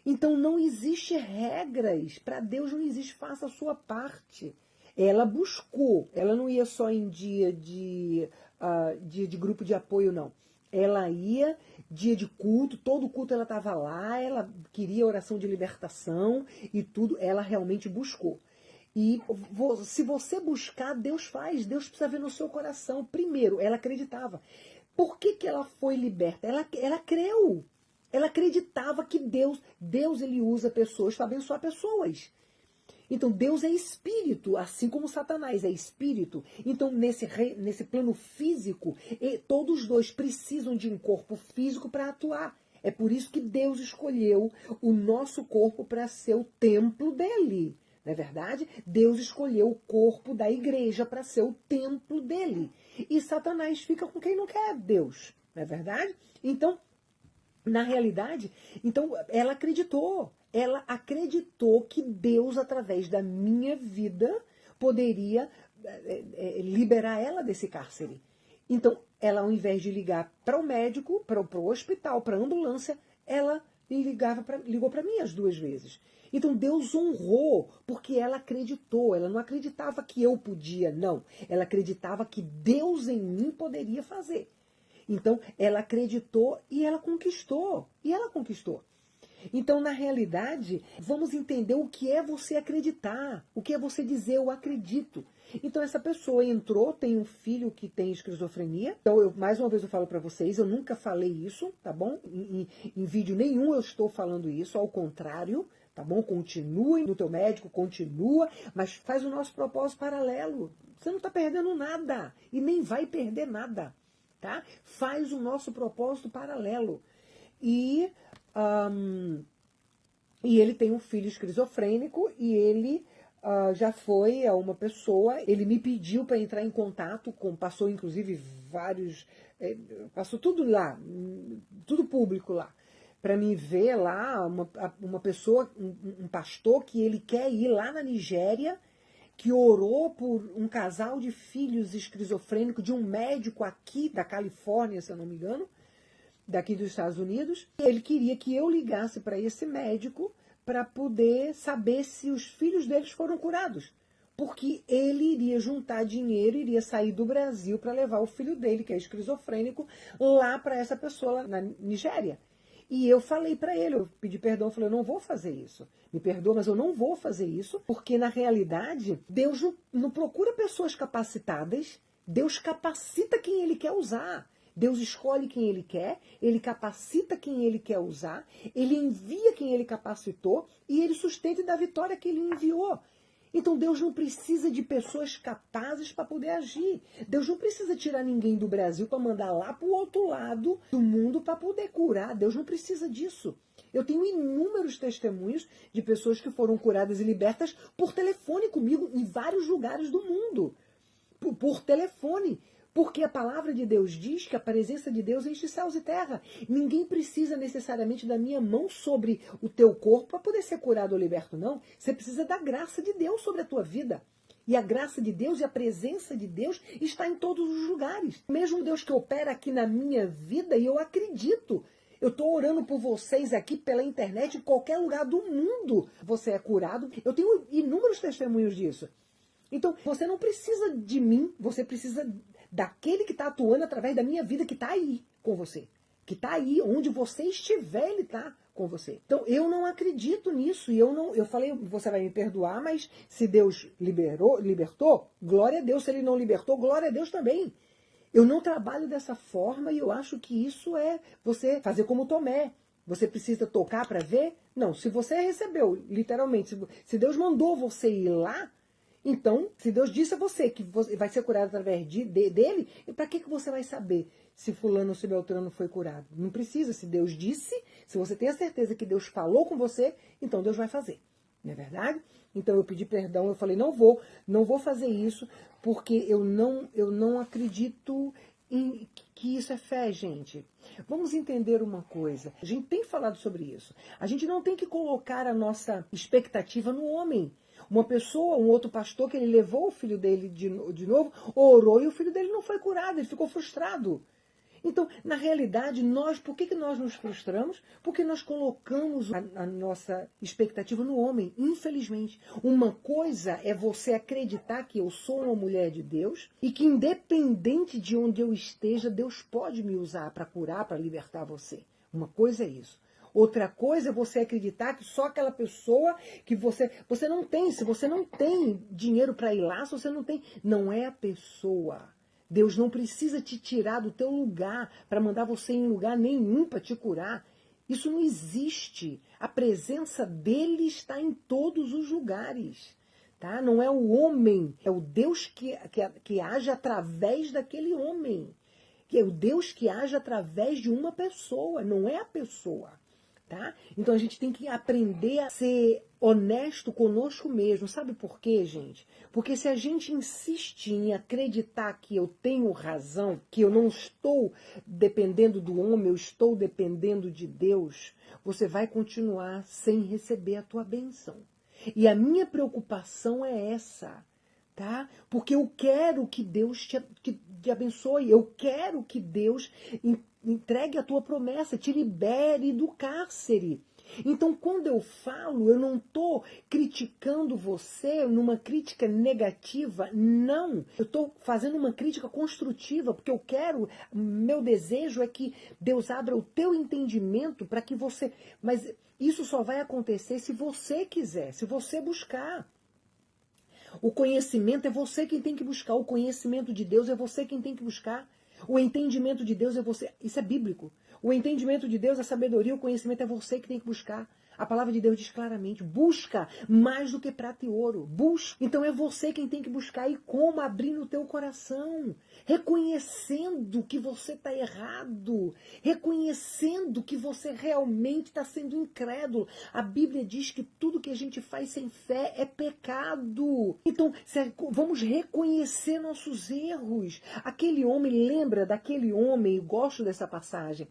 Então, não existe regras. Para Deus não existe, faça a sua parte. Ela buscou. Ela não ia só em dia de grupo de apoio, não. Ela ia, dia de culto, todo culto ela estava lá, ela queria oração de libertação e tudo, ela realmente buscou. E se você buscar, Deus faz, Deus precisa ver no seu coração. Primeiro, ela acreditava. Por que ela foi liberta? Ela creu. Ela acreditava que Deus ele usa pessoas para abençoar pessoas. Então, Deus é espírito, assim como Satanás é espírito. Então, nesse plano físico, todos os dois precisam de um corpo físico para atuar. É por isso que Deus escolheu o nosso corpo para ser o templo dele. Não é verdade? Deus escolheu o corpo da igreja para ser o templo dele. E Satanás fica com quem não quer Deus. Não é verdade? Então, na realidade, então ela acreditou que Deus, através da minha vida, poderia liberar ela desse cárcere. Então, ela, ao invés de ligar para o médico, para o hospital, para a ambulância, ela ligou para mim as 2 vezes. Então, Deus honrou, porque ela acreditou. Ela não acreditava que eu podia, não. Ela acreditava que Deus em mim poderia fazer. Então, ela acreditou e ela conquistou. Então, na realidade, vamos entender o que é você acreditar. O que é você dizer, eu acredito. Então, essa pessoa entrou, tem um filho que tem esquizofrenia. Então, mais uma vez eu falo para vocês, eu nunca falei isso, tá bom? Em vídeo nenhum eu estou falando isso, ao contrário, tá bom? Continue no teu médico, continua, mas faz o nosso propósito paralelo. Você não está perdendo nada e nem vai perder nada. Tá? Faz o nosso propósito paralelo. E ele tem um filho esquizofrênico e ele já foi a uma pessoa, ele me pediu para entrar em contato passou inclusive vários, passou tudo lá, tudo público lá, para me ver lá, uma pessoa, um pastor que ele quer ir lá na Nigéria, que orou por um casal de filhos esquizofrênicos de um médico aqui da Califórnia, se eu não me engano, daqui dos Estados Unidos. Ele queria que eu ligasse para esse médico para poder saber se os filhos deles foram curados. Porque ele iria juntar dinheiro, iria sair do Brasil para levar o filho dele, que é esquizofrênico, lá para essa pessoa lá na Nigéria. E eu falei para ele, eu pedi perdão, eu falei, eu não vou fazer isso. Me perdoa, mas eu não vou fazer isso, porque na realidade, Deus não procura pessoas capacitadas, Deus capacita quem ele quer usar. Deus escolhe quem ele quer, ele capacita quem ele quer usar, ele envia quem ele capacitou e ele sustenta e dá vitória a quem ele enviou. Então Deus não precisa de pessoas capazes para poder agir. Deus não precisa tirar ninguém do Brasil para mandar lá para o outro lado do mundo para poder curar. Deus não precisa disso. Eu tenho inúmeros testemunhos de pessoas que foram curadas e libertas por telefone comigo em vários lugares do mundo. Por telefone. Porque a palavra de Deus diz que a presença de Deus enche céus e terra. Ninguém precisa necessariamente da minha mão sobre o teu corpo para poder ser curado ou liberto, não. Você precisa da graça de Deus sobre a tua vida. E a graça de Deus e a presença de Deus está em todos os lugares. Mesmo Deus que opera aqui na minha vida, e eu acredito. Eu estou orando por vocês aqui pela internet, em qualquer lugar do mundo. Você é curado. Eu tenho inúmeros testemunhos disso. Então, você não precisa de mim, você precisa daquele que está atuando através da minha vida, que está aí com você. Que está aí, onde você estiver, ele está com você. Então, eu não acredito nisso. E eu falei, você vai me perdoar, mas se Deus libertou, glória a Deus. Se ele não libertou, glória a Deus também. Eu não trabalho dessa forma e eu acho que isso é você fazer como Tomé. Você precisa tocar para ver? Não, se você recebeu, literalmente, se Deus mandou você ir lá, então, se Deus disse a você que você vai ser curado através dele, para que você vai saber se fulano ou se Beltrano foi curado? Não precisa. Se Deus disse, se você tem a certeza que Deus falou com você, então Deus vai fazer. Não é verdade? Então eu pedi perdão, eu falei, não vou fazer isso, porque eu não acredito que isso é fé, gente. Vamos entender uma coisa. A gente tem falado sobre isso. A gente não tem que colocar a nossa expectativa no homem. Uma pessoa, um outro pastor, que ele levou o filho dele de novo, orou e o filho dele não foi curado, ele ficou frustrado. Então, na realidade, por que nós nos frustramos? Porque nós colocamos a nossa expectativa no homem, infelizmente. Uma coisa é você acreditar que eu sou uma mulher de Deus e que independente de onde eu esteja, Deus pode me usar para curar, para libertar você. Uma coisa é isso. Outra coisa é você acreditar que só aquela pessoa que você não tem, se você não tem dinheiro para ir lá, se você não é a pessoa. Deus não precisa te tirar do teu lugar para mandar você em lugar nenhum para te curar. Isso não existe. A presença dele está em todos os lugares. Tá? Não é o homem, é o Deus que age através daquele homem. Que é o Deus que age através de uma pessoa, não é a pessoa. Tá? Então a gente tem que aprender a ser honesto conosco mesmo. Sabe por quê, gente? Porque se a gente insiste em acreditar que eu tenho razão, que eu não estou dependendo do homem, eu estou dependendo de Deus, você vai continuar sem receber a tua bênção. E a minha preocupação é essa, tá? Porque eu quero que Deus te abençoe, eu quero que Deus entregue a tua promessa, te libere do cárcere. Então, quando eu falo, eu não estou criticando você numa crítica negativa, não. Eu estou fazendo uma crítica construtiva, porque eu quero, meu desejo é que Deus abra o teu entendimento para que você... Mas isso só vai acontecer se você quiser, se você buscar. O conhecimento é você quem tem que buscar, o conhecimento de Deus é você quem tem que buscar. O entendimento de Deus é você, isso é bíblico. O entendimento de Deus, a sabedoria, o conhecimento é você que tem que buscar. A palavra de Deus diz claramente, busca mais do que prata e ouro. Busca. Então é você quem tem que buscar. E como? Abrindo o teu coração. Reconhecendo que você está errado. Reconhecendo que você realmente está sendo incrédulo. A Bíblia diz que tudo que a gente faz sem fé é pecado. Então, vamos reconhecer nossos erros. Aquele homem, lembra daquele homem, eu gosto dessa passagem.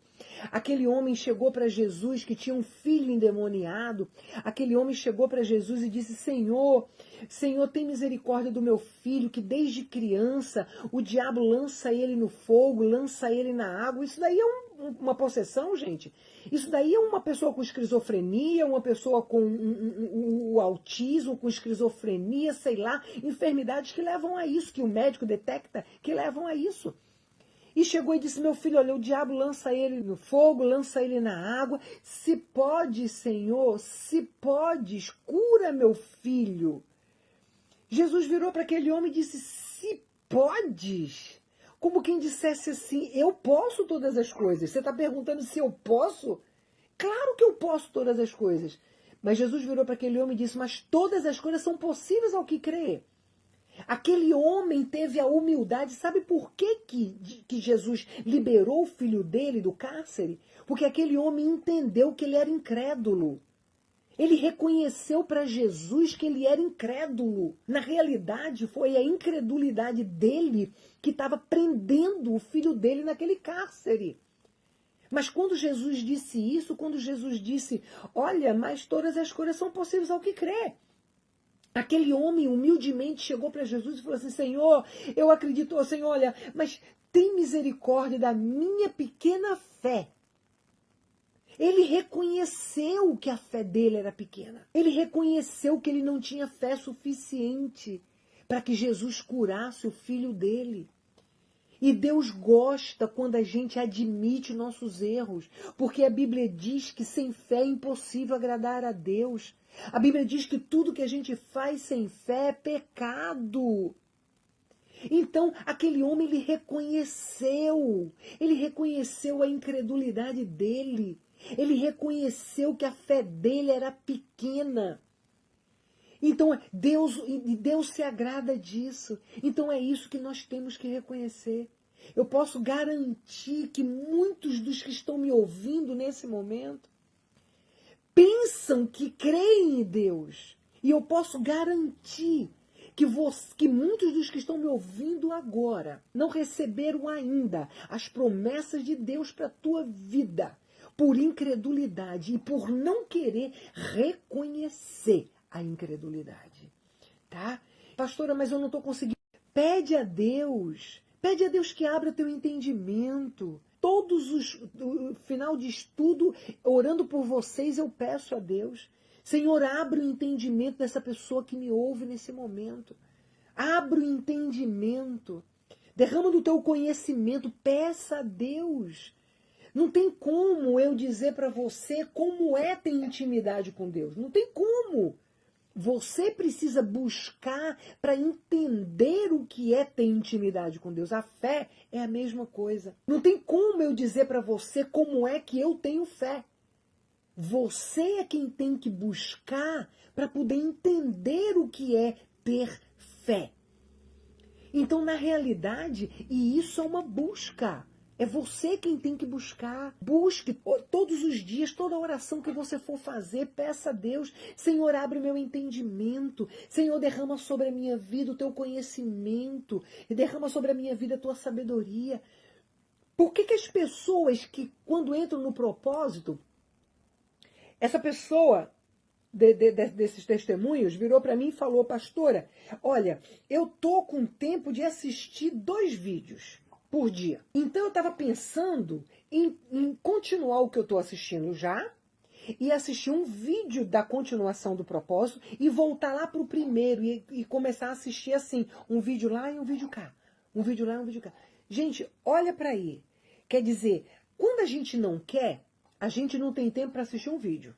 Aquele homem chegou para Jesus que tinha um filho endemoniado. Aquele homem chegou para Jesus e disse, Senhor, tem misericórdia do meu filho, que desde criança o diabo lança ele no fogo, lança ele na água. Isso daí é uma possessão, gente. Isso daí é uma pessoa com esquizofrenia, uma pessoa com o autismo, com esquizofrenia, sei lá, enfermidades que levam a isso, que o médico detecta, que levam a isso. E chegou e disse, meu filho, olha, o diabo lança ele no fogo, lança ele na água. Se pode, Senhor, se podes, cura meu filho. Jesus virou para aquele homem e disse, se podes. Como quem dissesse assim, eu posso todas as coisas. Você está perguntando se eu posso? Claro que eu posso todas as coisas. Mas Jesus virou para aquele homem e disse, mas todas as coisas são possíveis ao que crê. Aquele homem teve a humildade. Sabe por que Jesus liberou o filho dele do cárcere? Porque aquele homem entendeu que ele era incrédulo. Ele reconheceu para Jesus que ele era incrédulo. Na realidade, foi a incredulidade dele que estava prendendo o filho dele naquele cárcere. Mas quando Jesus disse isso, quando Jesus disse, olha, mas todas as coisas são possíveis ao que crê. Aquele homem humildemente chegou para Jesus e falou assim, Senhor, eu acredito, Senhor, olha, mas tem misericórdia da minha pequena fé. Ele reconheceu que a fé dele era pequena. Ele reconheceu que ele não tinha fé suficiente para que Jesus curasse o filho dele. E Deus gosta quando a gente admite nossos erros, porque a Bíblia diz que sem fé é impossível agradar a Deus. A Bíblia diz que tudo que a gente faz sem fé é pecado. Então, aquele homem, ele reconheceu a incredulidade dele, ele reconheceu que a fé dele era pequena. Então, Deus se agrada disso. Então, é isso que nós temos que reconhecer. Eu posso garantir que muitos dos que estão me ouvindo nesse momento pensam que creem em Deus. E eu posso garantir que muitos dos que estão me ouvindo agora não receberam ainda as promessas de Deus para a tua vida, por incredulidade e por não querer reconhecer a incredulidade, tá? Pastora, mas eu não estou conseguindo. Pede a Deus que abra teu entendimento. O final de estudo, orando por vocês, eu peço a Deus, Senhor, abre o entendimento dessa pessoa que me ouve nesse momento. Abre o entendimento. Derrama do teu conhecimento, peça a Deus. Não tem como eu dizer para você como é ter intimidade com Deus. Não tem como. Você precisa buscar para entender o que é ter intimidade com Deus. A fé é a mesma coisa. Não tem como eu dizer para você como é que eu tenho fé. Você é quem tem que buscar para poder entender o que é ter fé. Então, na realidade, e isso é uma busca. É você quem tem que buscar. Busque todos os dias, toda oração que você for fazer, peça a Deus: Senhor, abre meu entendimento. Senhor, derrama sobre a minha vida o teu conhecimento. E derrama sobre a minha vida a tua sabedoria. Por que as pessoas que, quando entram no propósito, essa pessoa desses testemunhos virou para mim e falou: pastora, olha, eu tô com tempo de assistir 2 vídeos por dia. Então eu estava pensando em continuar o que eu estou assistindo já e assistir um vídeo da continuação do propósito e voltar lá para o primeiro e começar a assistir assim, um vídeo lá e um vídeo cá. Um vídeo lá e um vídeo cá. Gente, olha para aí. Quer dizer, quando a gente não quer, a gente não tem tempo para assistir um vídeo.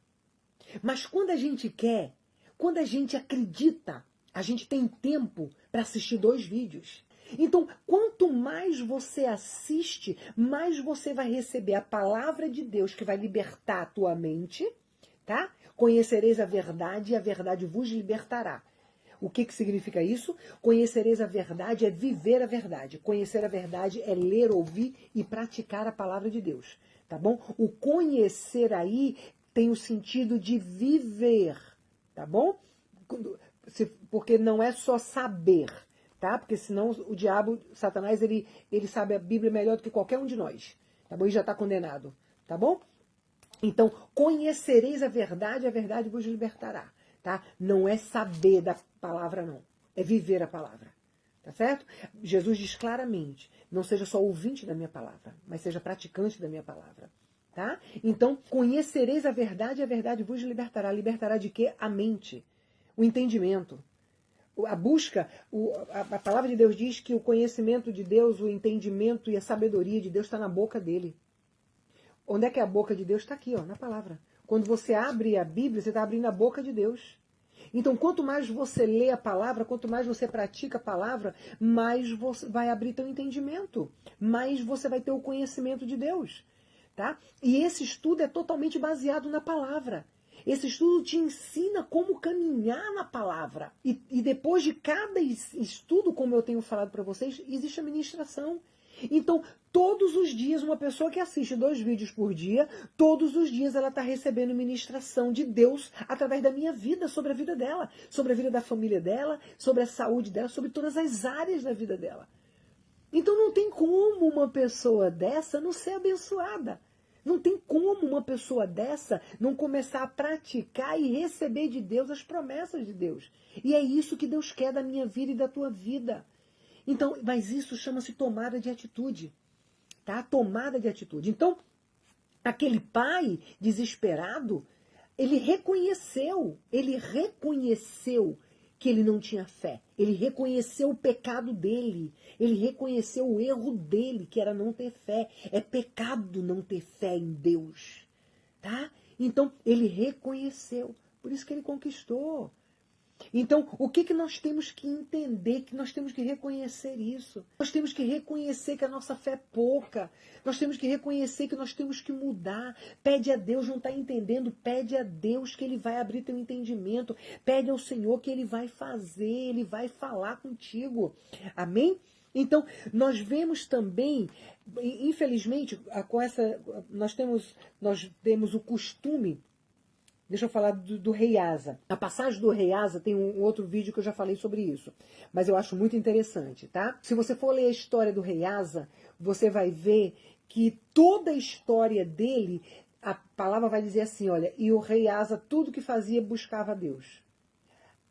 Mas quando a gente quer, quando a gente acredita, a gente tem tempo para assistir 2 vídeos. Então, quanto mais você assiste, mais você vai receber a palavra de Deus que vai libertar a tua mente, tá? Conhecereis a verdade e a verdade vos libertará. O que significa isso? Conhecereis a verdade é viver a verdade. Conhecer a verdade é ler, ouvir e praticar a palavra de Deus, tá bom? O conhecer aí tem o sentido de viver, tá bom? Porque não é só saber, tá? Porque senão o diabo, Satanás, ele sabe a Bíblia melhor do que qualquer um de nós, tá bom? E já está condenado, tá bom? Então, conhecereis a verdade vos libertará, tá? Não é saber da palavra, não. É viver a palavra, tá certo? Jesus diz claramente: não seja só ouvinte da minha palavra, mas seja praticante da minha palavra. Tá? Então, conhecereis a verdade vos libertará. Libertará de quê? A mente, o entendimento. A busca, a palavra de Deus diz que o conhecimento de Deus, o entendimento e a sabedoria de Deus está na boca dele. Onde é que é a boca de Deus? Está aqui, ó, na palavra. Quando você abre a Bíblia, você está abrindo a boca de Deus. Então, quanto mais você lê a palavra, quanto mais você pratica a palavra, mais você vai abrir teu entendimento, mais você vai ter o conhecimento de Deus. Tá? E esse estudo é totalmente baseado na palavra. Esse estudo te ensina como caminhar na palavra. E depois de cada estudo, como eu tenho falado para vocês, existe a ministração. Então, todos os dias, uma pessoa que assiste 2 vídeos por dia, todos os dias ela está recebendo ministração de Deus através da minha vida, sobre a vida dela, sobre a vida da família dela, sobre a saúde dela, sobre todas as áreas da vida dela. Então não tem como uma pessoa dessa não ser abençoada. Não tem como uma pessoa dessa não começar a praticar e receber de Deus as promessas de Deus. E é isso que Deus quer da minha vida e da tua vida. Então, mas isso chama-se tomada de atitude. Tá? Tomada de atitude. Então, aquele pai desesperado, ele reconheceu que ele não tinha fé. Ele reconheceu o pecado dele. Ele reconheceu o erro dele, que era não ter fé. É pecado não ter fé em Deus. Tá? Então, ele reconheceu. Por isso que ele conquistou. Então, o que nós temos que entender? Que nós temos que reconhecer isso. Nós temos que reconhecer que a nossa fé é pouca. Nós temos que reconhecer que nós temos que mudar. Pede a Deus, não está entendendo? Pede a Deus que Ele vai abrir teu entendimento. Pede ao Senhor que Ele vai fazer, Ele vai falar contigo. Amém? Então, nós vemos também, infelizmente, nós temos o costume. Deixa eu falar do rei Asa. A passagem do rei Asa tem um outro vídeo que eu já falei sobre isso. Mas eu acho muito interessante, tá? Se você for ler a história do rei Asa, você vai ver que toda a história dele, a palavra vai dizer assim, olha, e o rei Asa, tudo que fazia, buscava a Deus.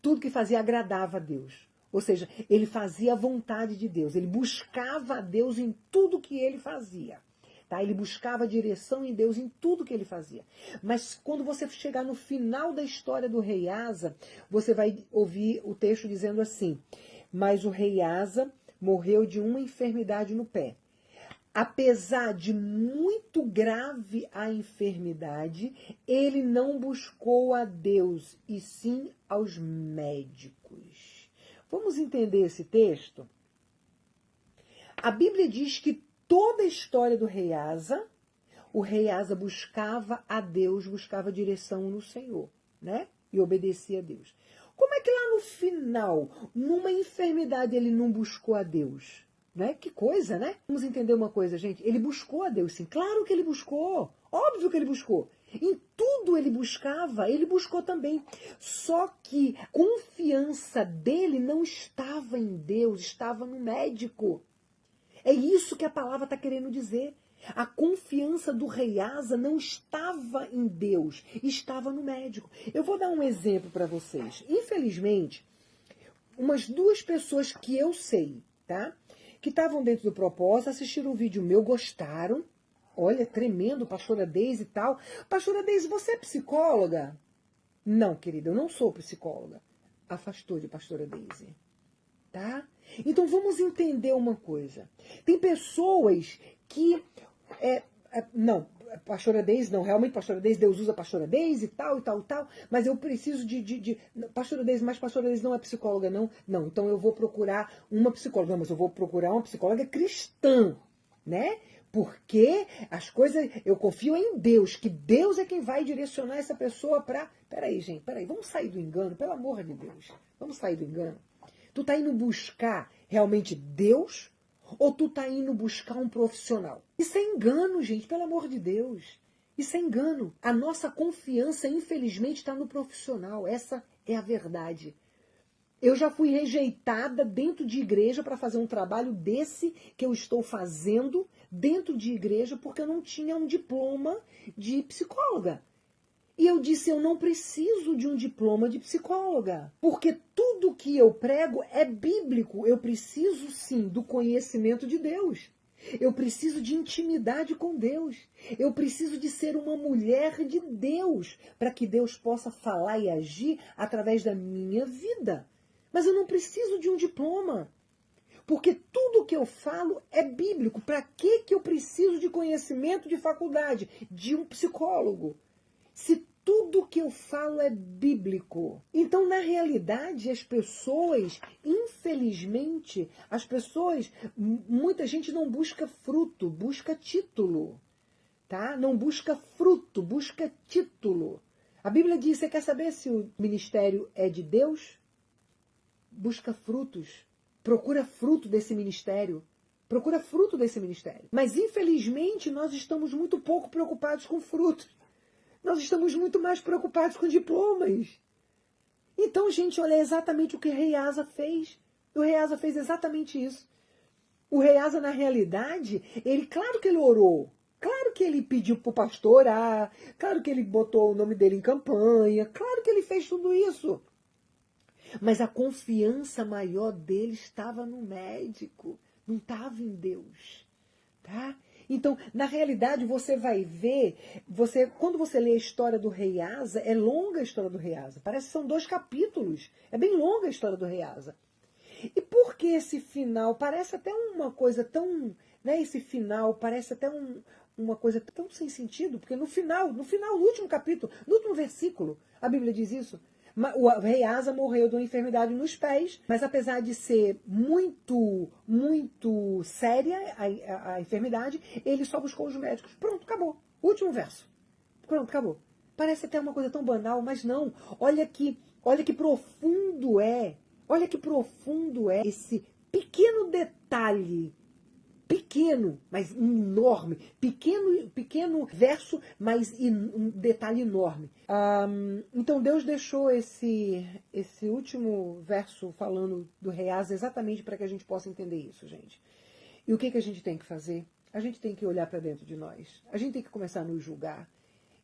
Tudo que fazia, agradava a Deus. Ou seja, ele fazia a vontade de Deus. Ele buscava a Deus em tudo que ele fazia. Tá? Ele buscava direção em Deus em tudo que ele fazia. Mas quando você chegar no final da história do rei Asa, você vai ouvir o texto dizendo assim: mas o rei Asa morreu de uma enfermidade no pé. Apesar de muito grave a enfermidade, ele não buscou a Deus, e sim aos médicos. Vamos entender esse texto? A Bíblia diz que toda a história do rei Asa, o rei Asa buscava a Deus, buscava direção no Senhor, né? E obedecia a Deus. Como é que lá no final, numa enfermidade, ele não buscou a Deus? Né? Que coisa, né? Vamos entender uma coisa, gente. Ele buscou a Deus, sim. Claro que ele buscou. Óbvio que ele buscou. Em tudo ele buscava, ele buscou também. Só que a confiança dele não estava em Deus, estava no médico. É isso que a palavra está querendo dizer. A confiança do rei Asa não estava em Deus, estava no médico. Eu vou dar um exemplo para vocês. Infelizmente, umas duas pessoas que eu sei, tá? Que estavam dentro do propósito, assistiram um vídeo meu, gostaram. Olha, tremendo, pastora Deise e tal. Pastora Deise, você é psicóloga? Não, querida, eu não sou psicóloga. Afastou de pastora Deise. Tá? Então vamos entender uma coisa. Tem pessoas que... não, pastora Deise, não, realmente pastora Deise, Deus usa pastora Deise e tal, mas eu preciso pastora Deise, mas pastora Deise não é psicóloga, não. Não, então eu vou procurar uma psicóloga. Não, mas eu vou procurar uma psicóloga cristã, né? Porque as coisas, eu confio em Deus, que Deus é quem vai direcionar essa pessoa para... Peraí, gente, vamos sair do engano, pelo amor de Deus. Vamos sair do engano. Tu tá indo buscar realmente Deus ou tu tá indo buscar um profissional? Isso é engano, gente, pelo amor de Deus. Isso é engano. A nossa confiança, infelizmente, está no profissional. Essa é a verdade. Eu já fui rejeitada dentro de igreja para fazer um trabalho desse que eu estou fazendo dentro de igreja porque eu não tinha um diploma de psicóloga. E eu disse, eu não preciso de um diploma de psicóloga, porque tudo que eu prego é bíblico. Eu preciso, sim, do conhecimento de Deus. Eu preciso de intimidade com Deus. Eu preciso de ser uma mulher de Deus, para que Deus possa falar e agir através da minha vida. Mas eu não preciso de um diploma, porque tudo que eu falo é bíblico. Para que eu preciso de conhecimento de faculdade, de um psicólogo? Se tudo que eu falo é bíblico. Então, na realidade, as pessoas, infelizmente, muita gente não busca fruto, busca título. Tá? Não busca fruto, busca título. A Bíblia diz, você quer saber se o ministério é de Deus? Busca frutos. Procura fruto desse ministério. Procura fruto desse ministério. Mas, infelizmente, nós estamos muito pouco preocupados com frutos. Nós estamos muito mais preocupados com diplomas. Então, gente, olha, é exatamente o que o rei Asa fez. O rei Asa fez exatamente isso. O rei Asa, na realidade, claro que ele orou. Claro que ele pediu para o pastor orar. Claro que ele botou o nome dele em campanha. Claro que ele fez tudo isso. Mas a confiança maior dele estava no médico. Não estava em Deus. Tá? Então, na realidade, você vai ver, quando você lê a história do rei Asa, é longa a história do rei Asa. Parece que são 2 capítulos. É bem longa a história do rei Asa. E por que esse final? Parece até uma coisa tão... Né, esse final parece até uma coisa tão sem sentido, porque no final, no último capítulo, no último versículo, a Bíblia diz isso. O rei Asa morreu de uma enfermidade nos pés, mas apesar de ser muito, muito séria a enfermidade, ele só buscou os médicos. Pronto, acabou. Último verso. Pronto, acabou. Parece até uma coisa tão banal, mas não. Olha que profundo é. Olha que profundo é esse pequeno detalhe. Pequeno, mas enorme. Pequeno verso, mas um detalhe enorme. Então Deus deixou esse último verso falando do rei Asa exatamente para que a gente possa entender isso, gente. E o que a gente tem que fazer? A gente tem que olhar para dentro de nós. A gente tem que começar a nos julgar.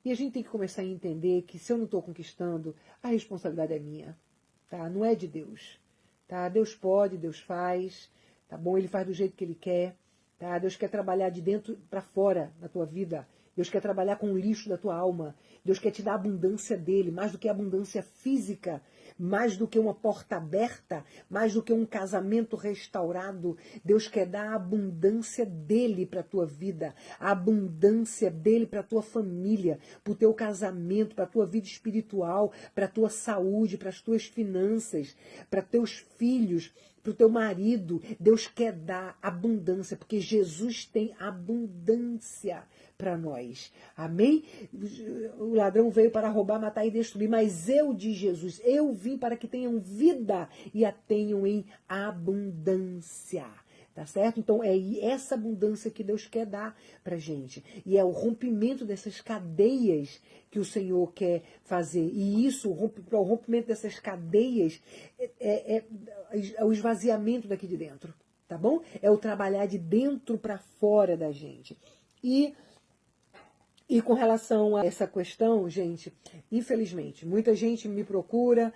E a gente tem que começar a entender que se eu não estou conquistando, a responsabilidade é minha. Tá? Não é de Deus. Tá? Deus pode, Deus faz. Tá bom? Ele faz do jeito que Ele quer. Tá? Deus quer trabalhar de dentro para fora na tua vida. Deus quer trabalhar com o lixo da tua alma. Deus quer te dar a abundância dele, mais do que a abundância física, mais do que uma porta aberta, mais do que um casamento restaurado. Deus quer dar a abundância dele para a tua vida, a abundância dele para a tua família, para o teu casamento, para a tua vida espiritual, para a tua saúde, para as tuas finanças, para teus filhos, para o teu marido. Deus quer dar abundância, porque Jesus tem abundância para nós. Amém? O ladrão veio para roubar, matar e destruir, mas eu, diz Jesus, eu vim para que tenham vida e a tenham em abundância. Tá certo? Então é essa abundância que Deus quer dar pra gente. E é o rompimento dessas cadeias que o Senhor quer fazer. E isso, o rompimento dessas cadeias, é o esvaziamento daqui de dentro. Tá bom? É o trabalhar de dentro para fora da gente. E com relação a essa questão, gente, infelizmente, muita gente me procura,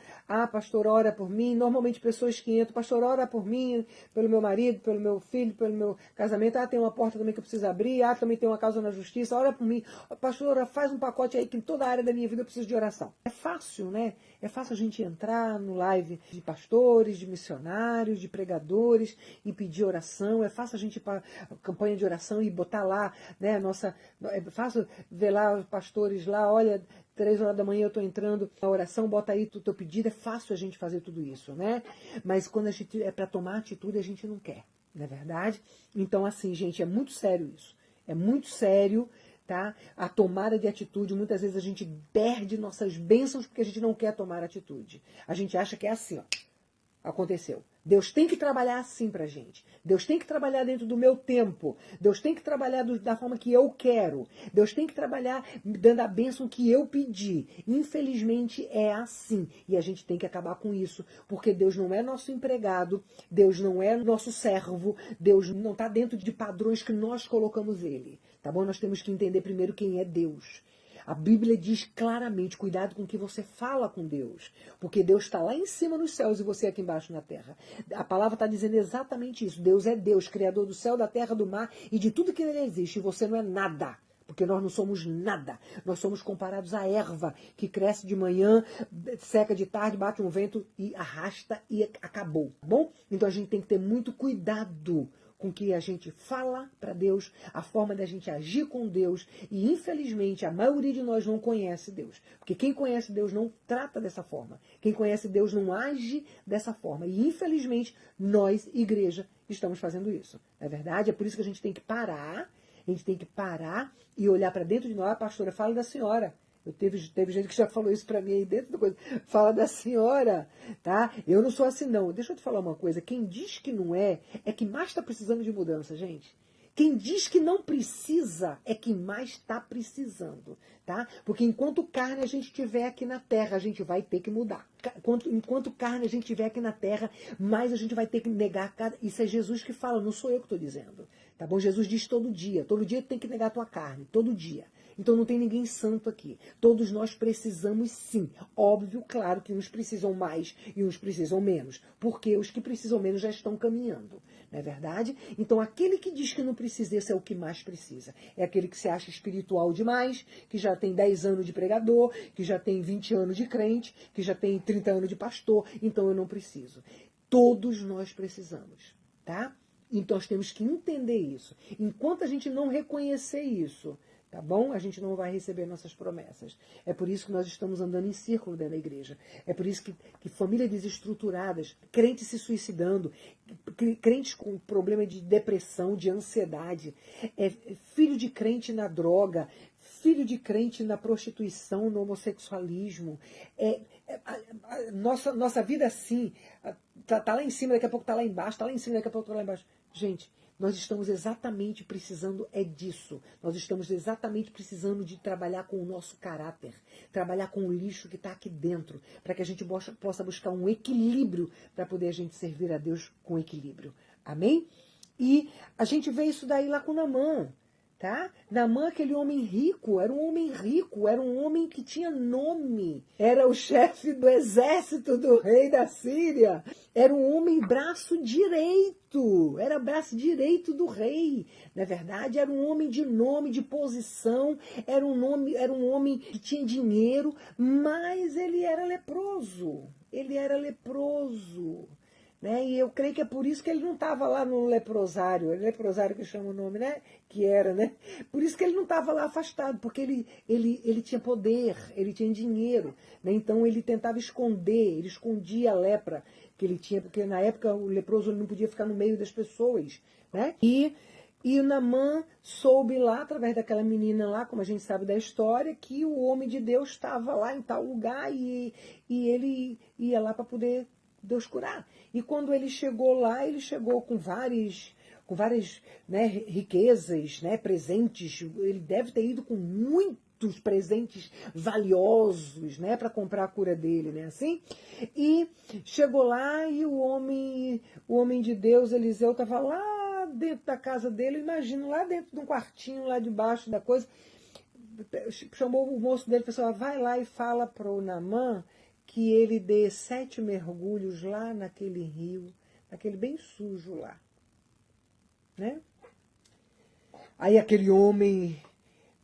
pastor, ora por mim, normalmente pessoas que entram, pastor, ora por mim, pelo meu marido, pelo meu filho, pelo meu casamento, tem uma porta também que eu preciso abrir, também tem uma causa na justiça, ora por mim, pastor, faz um pacote aí que em toda a área da minha vida eu preciso de oração. É fácil, né? É fácil a gente entrar no live de pastores, de missionários, de pregadores e pedir oração, é fácil a gente ir para a campanha de oração e botar lá, né, é fácil ver lá os pastores lá, olha, 3 horas da manhã eu estou entrando na oração, bota aí o teu pedido, é fácil a gente fazer tudo isso, né? Mas quando a gente é para tomar atitude, a gente não quer, não é verdade? Então, assim, gente, é muito sério isso. É muito sério, tá? A tomada de atitude, muitas vezes a gente perde nossas bênçãos porque a gente não quer tomar atitude. A gente acha que é assim, ó. Aconteceu. Deus tem que trabalhar assim pra gente. Deus tem que trabalhar dentro do meu tempo. Deus tem que trabalhar da forma que eu quero. Deus tem que trabalhar dando a bênção que eu pedi. Infelizmente é assim. E a gente tem que acabar com isso. Porque Deus não é nosso empregado. Deus não é nosso servo. Deus não está dentro de padrões que nós colocamos ele. Tá bom? Nós temos que entender primeiro quem é Deus. A Bíblia diz claramente, cuidado com o que você fala com Deus, porque Deus está lá em cima nos céus e você aqui embaixo na terra. A palavra está dizendo exatamente isso. Deus é Deus, Criador do céu, da terra, do mar e de tudo que nele existe. E você não é nada, porque nós não somos nada. Nós somos comparados à erva, que cresce de manhã, seca de tarde, bate um vento e arrasta e acabou. Tá bom? Então a gente tem que ter muito cuidado com que a gente fala para Deus, a forma da gente agir com Deus. E, infelizmente, a maioria de nós não conhece Deus. Porque quem conhece Deus não trata dessa forma. Quem conhece Deus não age dessa forma. E, infelizmente, nós, igreja, estamos fazendo isso. Não é verdade? É por isso que a gente tem que parar. A gente tem que parar e olhar para dentro de nós. Pastora, fala da senhora. Teve gente que já falou isso para mim aí dentro da coisa. Fala da senhora, tá? Eu não sou assim, não. Deixa eu te falar uma coisa. Quem diz que não é que mais está precisando de mudança, gente. Quem diz que não precisa é quem mais está precisando, tá? Porque enquanto carne a gente tiver aqui na terra, a gente vai ter que mudar. Enquanto carne a gente tiver aqui na terra, mais a gente vai ter que negar. Isso é Jesus que fala, não sou eu que estou dizendo. Tá bom? Jesus diz todo dia tem que negar a tua carne, todo dia. Então não tem ninguém santo aqui. Todos nós precisamos sim. Óbvio, claro que uns precisam mais e uns precisam menos. Porque os que precisam menos já estão caminhando. Não é verdade? Então aquele que diz que não precisa, esse é o que mais precisa. É aquele que se acha espiritual demais, que já tem 10 anos de pregador, que já tem 20 anos de crente, que já tem 30 anos de pastor. Então eu não preciso. Todos nós precisamos. Tá? Então nós temos que entender isso. Enquanto a gente não reconhecer isso, tá bom? A gente não vai receber nossas promessas. É por isso que nós estamos andando em círculo dentro da igreja. É por isso que famílias desestruturadas, crentes se suicidando, crentes com problema de depressão, de ansiedade, filho de crente na droga, filho de crente na prostituição, no homossexualismo. Nossa vida assim, tá lá em cima, daqui a pouco tá lá embaixo, tá lá em cima, daqui a pouco tá lá embaixo. Gente, nós estamos exatamente precisando disso. Nós estamos exatamente precisando de trabalhar com o nosso caráter, trabalhar com o lixo que está aqui dentro, para que a gente possa buscar um equilíbrio para poder a gente servir a Deus com equilíbrio. Amém? E a gente vê isso daí lá com Naamã. Tá? Naamã, aquele homem rico, era um homem que tinha nome, era o chefe do exército do rei da Síria, era um homem braço direito, era braço direito do rei, na verdade era um homem de nome, de posição, era um homem que tinha dinheiro, mas ele era leproso, né? E eu creio que é por isso que ele não estava lá no leprosário, leprosário que chama o nome, né? Que era, né? Por isso que ele não estava lá afastado, porque ele tinha poder, ele tinha dinheiro, né? Então ele tentava esconder, ele escondia a lepra que ele tinha, porque na época o leproso ele não podia ficar no meio das pessoas, né? E o Naamã soube lá, através daquela menina lá, como a gente sabe da história, que o homem de Deus estava lá em tal lugar e ele ia lá para poder Deus curar. E quando ele chegou lá, ele chegou com várias, né, riquezas, né, presentes. Ele deve ter ido com muitos presentes valiosos, né, para comprar a cura dele, né, assim. E chegou lá e o homem de Deus, Eliseu, estava lá dentro da casa dele, imagino, lá dentro de um quartinho, lá debaixo da coisa. Chamou o moço dele e falou assim, vai lá e fala para o Naamã que ele dê 7 mergulhos lá naquele rio, naquele bem sujo lá, né? Aí aquele homem,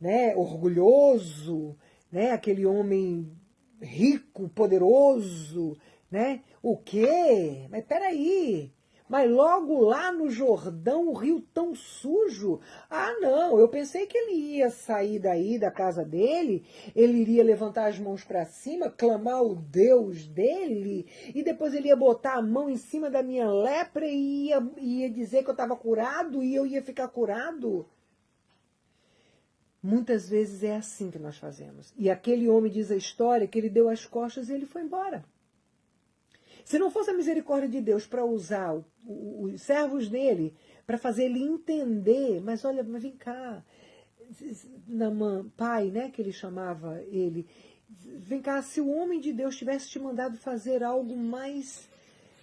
né, orgulhoso, né, aquele homem rico, poderoso, né? O quê? Mas peraí, mas logo lá no Jordão, o rio tão sujo? Ah, não, eu pensei que ele ia sair daí da casa dele, ele iria levantar as mãos para cima, clamar o Deus dele, e depois ele ia botar a mão em cima da minha lepra e ia dizer que eu estava curado e eu ia ficar curado. Muitas vezes é assim que nós fazemos. E aquele homem diz a história que ele deu as costas e ele foi embora. Se não fosse a misericórdia de Deus para usar os servos dele, para fazer ele entender, mas olha, mas vem cá, Naamã, pai, né, que ele chamava ele, vem cá, se o homem de Deus tivesse te mandado fazer algo mais,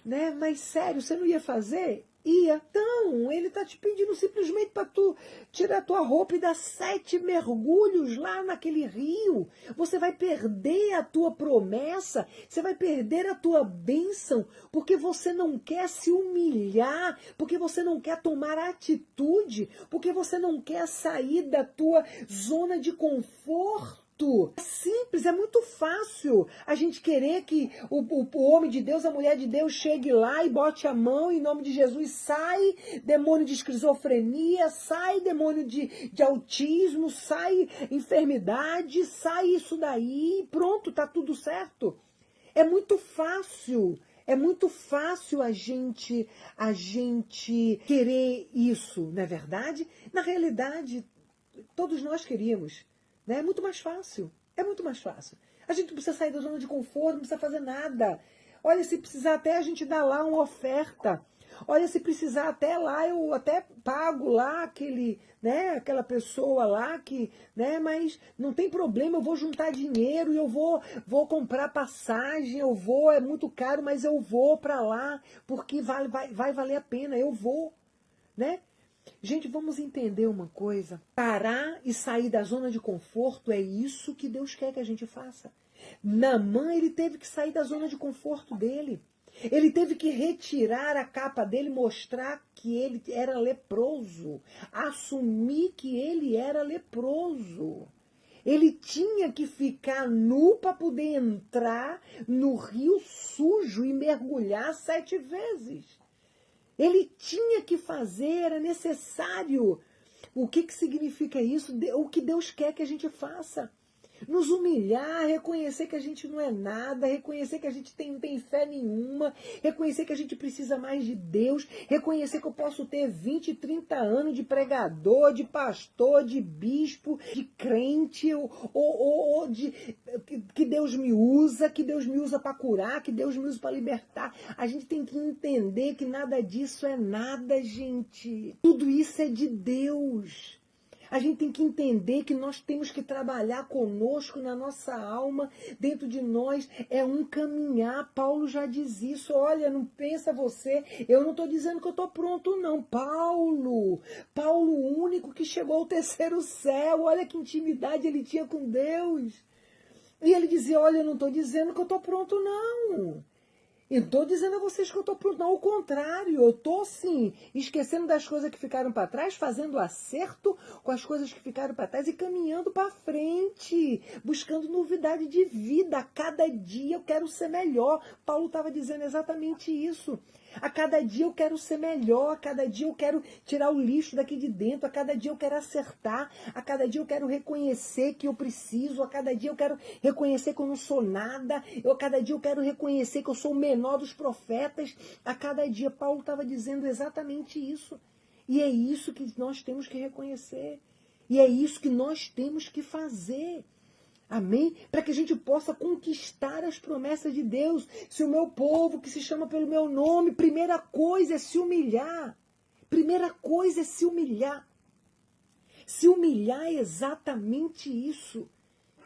né, mais sério, você não ia fazer? Ia. Então, ele está te pedindo simplesmente para tu tirar a tua roupa e dar 7 mergulhos lá naquele rio. Você vai perder a tua promessa, você vai perder a tua bênção, porque você não quer se humilhar, porque você não quer tomar atitude, porque você não quer sair da tua zona de conforto. É simples, é muito fácil a gente querer que o homem de Deus, a mulher de Deus chegue lá e bote a mão em nome de Jesus, sai demônio de esquizofrenia, sai demônio de autismo, sai enfermidade, sai isso daí, pronto, tá tudo certo. É muito fácil. É muito fácil a gente querer isso, não é verdade? Na realidade, todos nós queríamos. Né? É muito mais fácil. É muito mais fácil. A gente não precisa sair da zona de conforto, não precisa fazer nada. Olha, se precisar até a gente dar lá uma oferta. Olha, se precisar até lá, eu até pago lá aquela pessoa lá que, né, mas não tem problema, eu vou juntar dinheiro e eu vou comprar passagem, é muito caro, mas eu vou para lá, porque vai valer a pena, eu vou, né? Gente, vamos entender uma coisa. Parar e sair da zona de conforto é isso que Deus quer que a gente faça. Naamã, ele teve que sair da zona de conforto dele. Ele teve que retirar a capa dele, mostrar que ele era leproso. Assumir que ele era leproso. Ele tinha que ficar nu para poder entrar no rio sujo e mergulhar 7 vezes. Ele tinha que fazer, era necessário. O que significa isso? O que Deus quer que a gente faça. Nos humilhar, reconhecer que a gente não é nada, reconhecer que a gente não tem fé nenhuma, reconhecer que a gente precisa mais de Deus, reconhecer que eu posso ter 20, 30 anos de pregador, de pastor, de bispo, de crente, ou que Deus me usa para curar, que Deus me usa para libertar. A gente tem que entender que nada disso é nada, gente. Tudo isso é de Deus. A gente tem que entender que nós temos que trabalhar conosco, na nossa alma, dentro de nós, é um caminhar. Paulo já diz isso. Olha, não pensa você, eu não estou dizendo que eu estou pronto, não. Paulo, o único que chegou ao 3º céu, olha que intimidade ele tinha com Deus. E ele dizia, olha, eu não estou dizendo que eu estou pronto, não. E não estou dizendo a vocês que eu estou pronto, não, ao contrário, eu estou sim, esquecendo das coisas que ficaram para trás, fazendo acerto com as coisas que ficaram para trás e caminhando para frente, buscando novidade de vida. A cada dia eu quero ser melhor. Paulo estava dizendo exatamente isso. A cada dia eu quero ser melhor, a cada dia eu quero tirar o lixo daqui de dentro, a cada dia eu quero acertar, a cada dia eu quero reconhecer que eu preciso, a cada dia eu quero reconhecer que eu não sou nada, a cada dia eu quero reconhecer que eu sou o menor dos profetas, a cada dia. Paulo estava dizendo exatamente isso. E é isso que nós temos que reconhecer. E é isso que nós temos que fazer. Amém? Para que a gente possa conquistar as promessas de Deus. Se o meu povo, que se chama pelo meu nome, primeira coisa é se humilhar. Primeira coisa é se humilhar. Se humilhar é exatamente isso.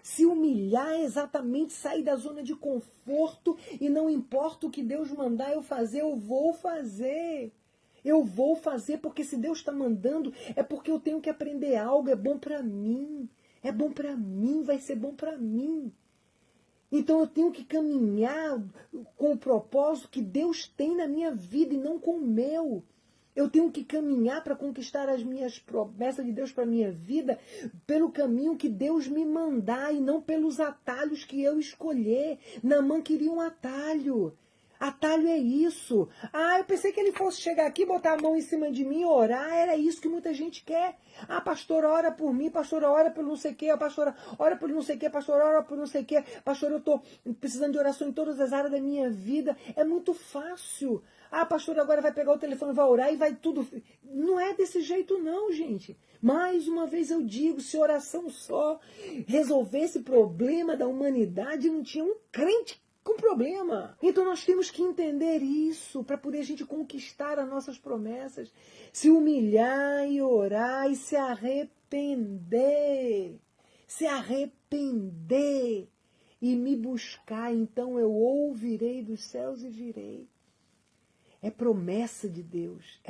Se humilhar é exatamente sair da zona de conforto e não importa o que Deus mandar eu fazer, eu vou fazer. Eu vou fazer porque se Deus está mandando é porque eu tenho que aprender algo, é bom para mim. É bom para mim, vai ser bom para mim. Então eu tenho que caminhar com o propósito que Deus tem na minha vida e não com o meu. Eu tenho que caminhar para conquistar as minhas promessas de Deus para a minha vida pelo caminho que Deus me mandar e não pelos atalhos que eu escolher. Naamã queria um atalho. Atalho é isso. Ah, eu pensei que ele fosse chegar aqui, botar a mão em cima de mim e orar. Era isso que muita gente quer. Ah, pastora, ora por mim, pastora, ora pelo não sei o quê, pastora, ora pelo não sei o quê, pastora, ora por não sei o quê. Pastora, eu estou precisando de oração em todas as áreas da minha vida. É muito fácil. Ah, pastora, agora vai pegar o telefone, vai orar e vai tudo. Não é desse jeito não, gente. Mais uma vez eu digo, se oração só resolvesse problema da humanidade, não tinha um crente com problema. Então nós temos que entender isso para poder a gente conquistar as nossas promessas, se humilhar e orar e se arrepender e me buscar, então eu ouvirei dos céus e virei. É promessa de Deus,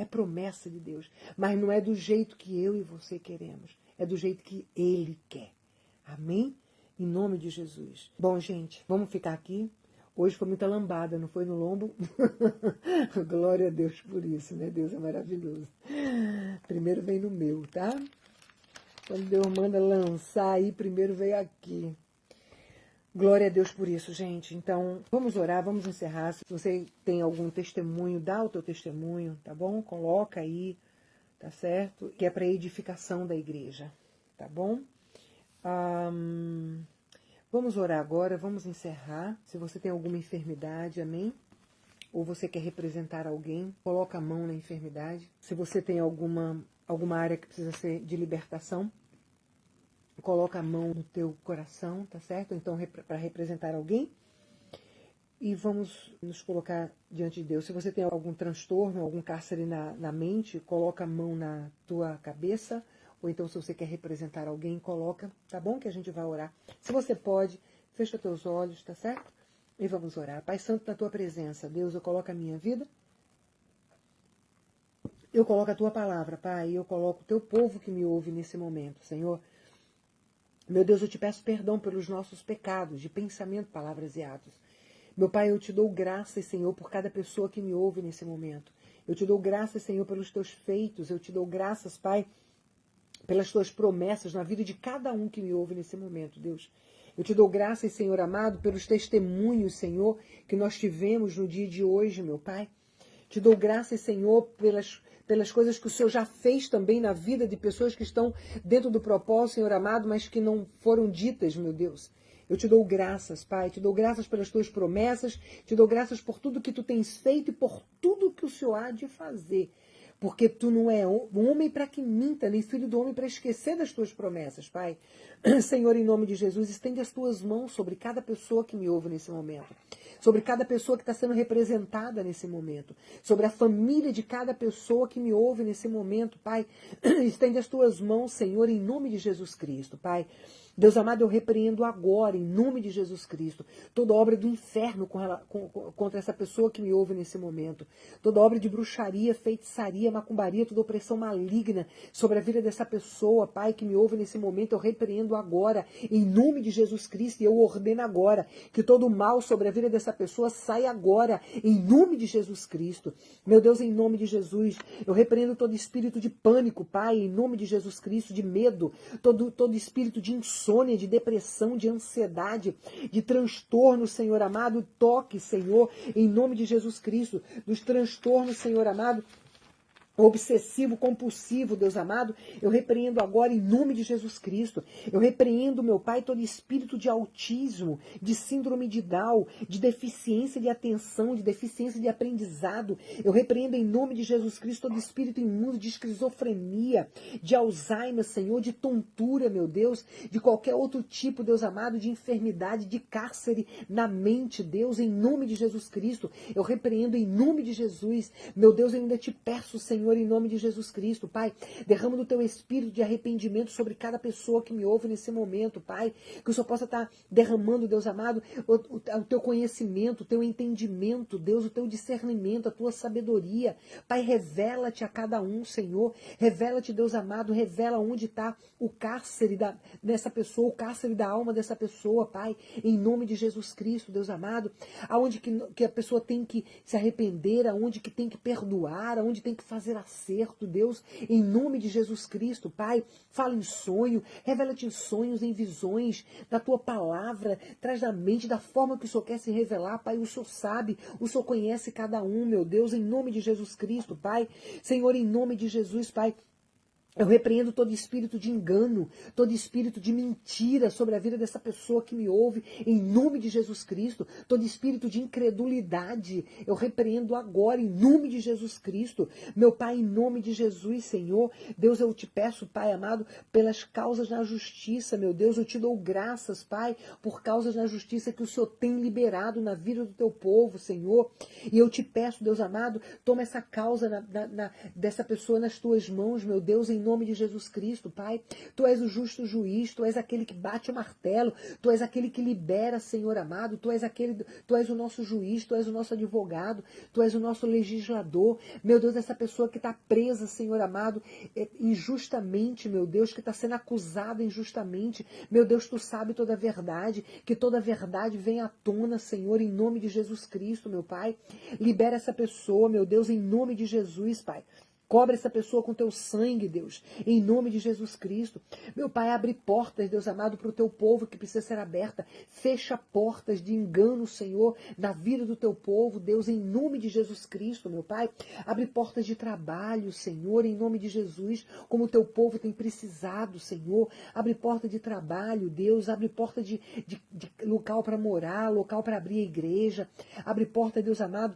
mas não é do jeito que eu e você queremos, é do jeito que Ele quer. Amém? Em nome de Jesus. Bom, gente, vamos ficar aqui. Hoje foi muita lambada, não foi no lombo? Glória a Deus por isso, né? Deus é maravilhoso. Primeiro vem no meu, tá? Quando Deus manda lançar aí, primeiro veio aqui. Glória a Deus por isso, gente. Então, vamos orar, vamos encerrar. Se você tem algum testemunho, dá o teu testemunho, tá bom? Coloca aí, tá certo? Que é para edificação da igreja, tá bom? Vamos orar agora, vamos encerrar. Se você tem alguma enfermidade, amém? Ou você quer representar alguém, coloca a mão na enfermidade. Se você tem alguma área que precisa ser de libertação, coloca a mão no teu coração, tá certo? Então, para representar alguém. E vamos nos colocar diante de Deus. Se você tem algum transtorno, algum cárcere na mente, coloca a mão na tua cabeça. Ou então, se você quer representar alguém, coloca, tá bom? Que a gente vai orar. Se você pode, fecha teus olhos, tá certo? E vamos orar. Pai Santo, na tua presença, Deus, eu coloco a minha vida. Eu coloco a tua palavra, Pai. Eu coloco o teu povo que me ouve nesse momento, Senhor. Meu Deus, eu te peço perdão pelos nossos pecados de pensamento, palavras e atos. Meu Pai, eu te dou graças, Senhor, por cada pessoa que me ouve nesse momento. Eu te dou graças, Senhor, pelos teus feitos. Eu te dou graças, Pai, pelas tuas promessas na vida de cada um que me ouve nesse momento, Deus. Eu te dou graças, Senhor amado, pelos testemunhos, Senhor, que nós tivemos no dia de hoje, meu Pai. Te dou graças, Senhor, pelas coisas que o Senhor já fez também na vida de pessoas que estão dentro do propósito, Senhor amado, mas que não foram ditas, meu Deus. Eu te dou graças, Pai, te dou graças pelas tuas promessas, te dou graças por tudo que tu tens feito e por tudo que o Senhor há de fazer. Porque tu não é homem para que minta, nem filho do homem para esquecer das tuas promessas, Pai. Senhor, em nome de Jesus, estende as tuas mãos sobre cada pessoa que me ouve nesse momento. Sobre cada pessoa que está sendo representada nesse momento. Sobre a família de cada pessoa que me ouve nesse momento, Pai. Estende as tuas mãos, Senhor, em nome de Jesus Cristo, Pai. Deus amado, eu repreendo agora, em nome de Jesus Cristo, toda obra do inferno contra essa pessoa que me ouve nesse momento. Toda obra de bruxaria, feitiçaria, macumbaria, toda opressão maligna sobre a vida dessa pessoa, Pai, que me ouve nesse momento, eu repreendo agora, em nome de Jesus Cristo, e eu ordeno agora que todo mal sobre a vida dessa pessoa saia agora, em nome de Jesus Cristo. Meu Deus, em nome de Jesus, eu repreendo todo espírito de pânico, Pai, em nome de Jesus Cristo, de medo, todo espírito de insônia, insônia, de depressão, de ansiedade, de transtorno, Senhor amado, toque, Senhor, em nome de Jesus Cristo, dos transtornos, Senhor amado, obsessivo, compulsivo, Deus amado, eu repreendo agora em nome de Jesus Cristo. Eu repreendo, meu Pai, todo espírito de autismo, de síndrome de Down, de deficiência de atenção, de deficiência de aprendizado. Eu repreendo em nome de Jesus Cristo todo espírito imundo de esquizofrenia, de Alzheimer, Senhor, de tontura, meu Deus, de qualquer outro tipo, Deus amado, de enfermidade, de cárcere na mente, Deus, em nome de Jesus Cristo. Eu repreendo em nome de Jesus. Meu Deus, eu ainda te peço, Senhor, em nome de Jesus Cristo, Pai, derrama do teu espírito de arrependimento sobre cada pessoa que me ouve nesse momento, Pai, que o Senhor possa estar derramando, Deus amado, o teu conhecimento, o teu entendimento, Deus, o teu discernimento, a tua sabedoria, Pai, revela-te a cada um, Senhor, revela-te, Deus amado, revela onde está o cárcere dessa pessoa, o cárcere da alma dessa pessoa, Pai, em nome de Jesus Cristo, Deus amado, aonde que a pessoa tem que se arrepender, aonde que tem que perdoar, aonde tem que fazer acerto, Deus, em nome de Jesus Cristo, Pai, fala em sonho, revela-te em sonhos, em visões, da tua palavra, traz na mente, da forma que o Senhor quer se revelar, Pai, o Senhor sabe, o Senhor conhece cada um, meu Deus, em nome de Jesus Cristo, Pai, Senhor, em nome de Jesus, Pai, eu repreendo todo espírito de engano, todo espírito de mentira sobre a vida dessa pessoa que me ouve, em nome de Jesus Cristo, todo espírito de incredulidade, eu repreendo agora, em nome de Jesus Cristo, meu Pai, em nome de Jesus, Senhor, Deus, eu te peço, Pai amado, pelas causas na justiça, meu Deus, eu te dou graças, Pai, por causas na justiça que o Senhor tem liberado na vida do teu povo, Senhor, e eu te peço, Deus amado, toma essa causa dessa pessoa nas tuas mãos, meu Deus, em nome de Jesus Cristo, Pai. Tu és o justo juiz, Tu és aquele que bate o martelo, Tu és aquele que libera, Senhor amado, Tu és o nosso juiz, Tu és o nosso advogado, Tu és o nosso legislador. Meu Deus, essa pessoa que está presa, Senhor amado, injustamente, meu Deus, que está sendo acusada injustamente, meu Deus, Tu sabe toda a verdade, que toda a verdade venha à tona, Senhor, em nome de Jesus Cristo, meu Pai. Libera essa pessoa, meu Deus, em nome de Jesus, Pai. Cobre essa pessoa com teu sangue, Deus, em nome de Jesus Cristo. Meu Pai, abre portas, Deus amado, para o teu povo que precisa ser aberta. Fecha portas de engano, Senhor, na vida do teu povo, Deus, em nome de Jesus Cristo, meu Pai. Abre portas de trabalho, Senhor, em nome de Jesus, como o teu povo tem precisado, Senhor. Abre porta de trabalho, Deus, abre porta de local para morar, local para abrir a igreja. Abre porta, Deus amado,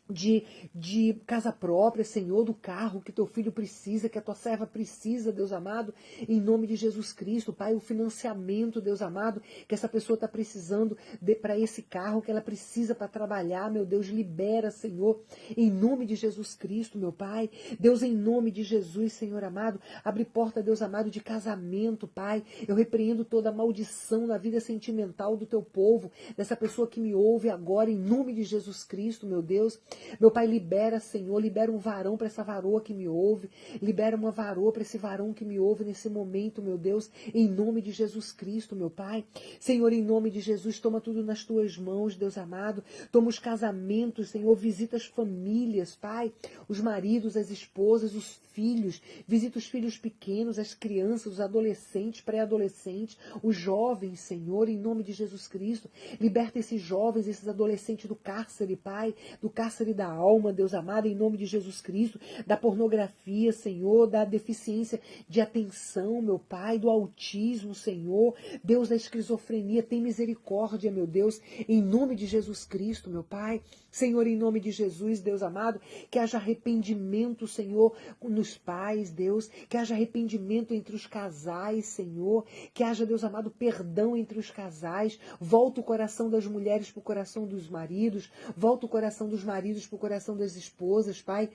de casa própria, Senhor, do carro que teu filho precisa, que a tua serva precisa, Deus amado, em nome de Jesus Cristo, Pai, o financiamento, Deus amado, que essa pessoa está precisando para esse carro, que ela precisa para trabalhar, meu Deus, libera, Senhor, em nome de Jesus Cristo, meu Pai, Deus, em nome de Jesus, Senhor amado, abre porta, Deus amado, de casamento, Pai, eu repreendo toda a maldição na vida sentimental do teu povo, dessa pessoa que me ouve agora, em nome de Jesus Cristo, meu Deus. Meu Pai, libera, Senhor, libera um varão para essa varoa que me ouve, libera uma varoa para esse varão que me ouve nesse momento, meu Deus, em nome de Jesus Cristo, meu Pai. Senhor, em nome de Jesus, toma tudo nas tuas mãos, Deus amado, toma os casamentos, Senhor, visita as famílias, Pai, os maridos, as esposas, os filhos, visita os filhos pequenos, as crianças, os adolescentes, pré-adolescentes, os jovens, Senhor, em nome de Jesus Cristo, liberta esses jovens, esses adolescentes do cárcere, Pai, do cárcere da alma, Deus amado, em nome de Jesus Cristo, da pornografia, Senhor, da deficiência de atenção, meu Pai, do autismo, Senhor, Deus da esquizofrenia, tem misericórdia, meu Deus, em nome de Jesus Cristo, meu Pai, Senhor, em nome de Jesus, Deus amado, que haja arrependimento, Senhor, nos pais, Deus, que haja arrependimento entre os casais, Senhor, que haja, Deus amado, perdão entre os casais, volta o coração das mulheres para o coração dos maridos, volta o coração dos maridos para o coração das esposas, Pai,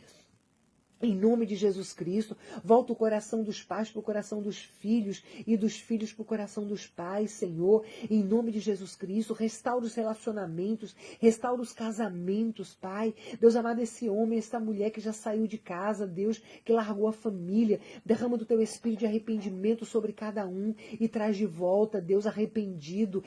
em nome de Jesus Cristo, volta o coração dos pais para o coração dos filhos e dos filhos para o coração dos pais, Senhor. Em nome de Jesus Cristo, restaura os relacionamentos, restaura os casamentos, Pai. Deus amado, esse homem, essa mulher que já saiu de casa, Deus, que largou a família, derrama do teu espírito de arrependimento sobre cada um e traz de volta, Deus, arrependido,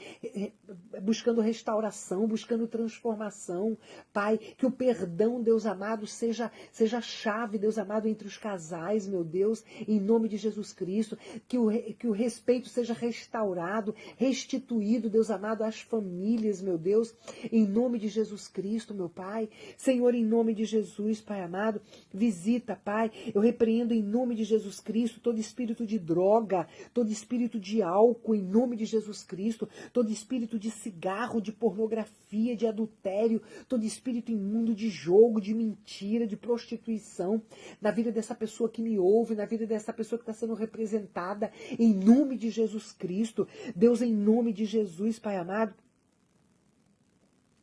buscando restauração, buscando transformação, Pai. Que o perdão, Deus amado, seja a chave Deus amado, entre os casais, meu Deus, em nome de Jesus Cristo, que o respeito seja restaurado, restituído, Deus amado, às famílias, meu Deus, em nome de Jesus Cristo, meu Pai. Senhor, em nome de Jesus, Pai amado, visita, Pai, eu repreendo em nome de Jesus Cristo todo espírito de droga, todo espírito de álcool, em nome de Jesus Cristo, todo espírito de cigarro, de pornografia, de adultério, todo espírito imundo de jogo, de mentira, de prostituição, na vida dessa pessoa que me ouve, na vida dessa pessoa que está sendo representada, em nome de Jesus Cristo. Deus, em nome de Jesus, Pai amado,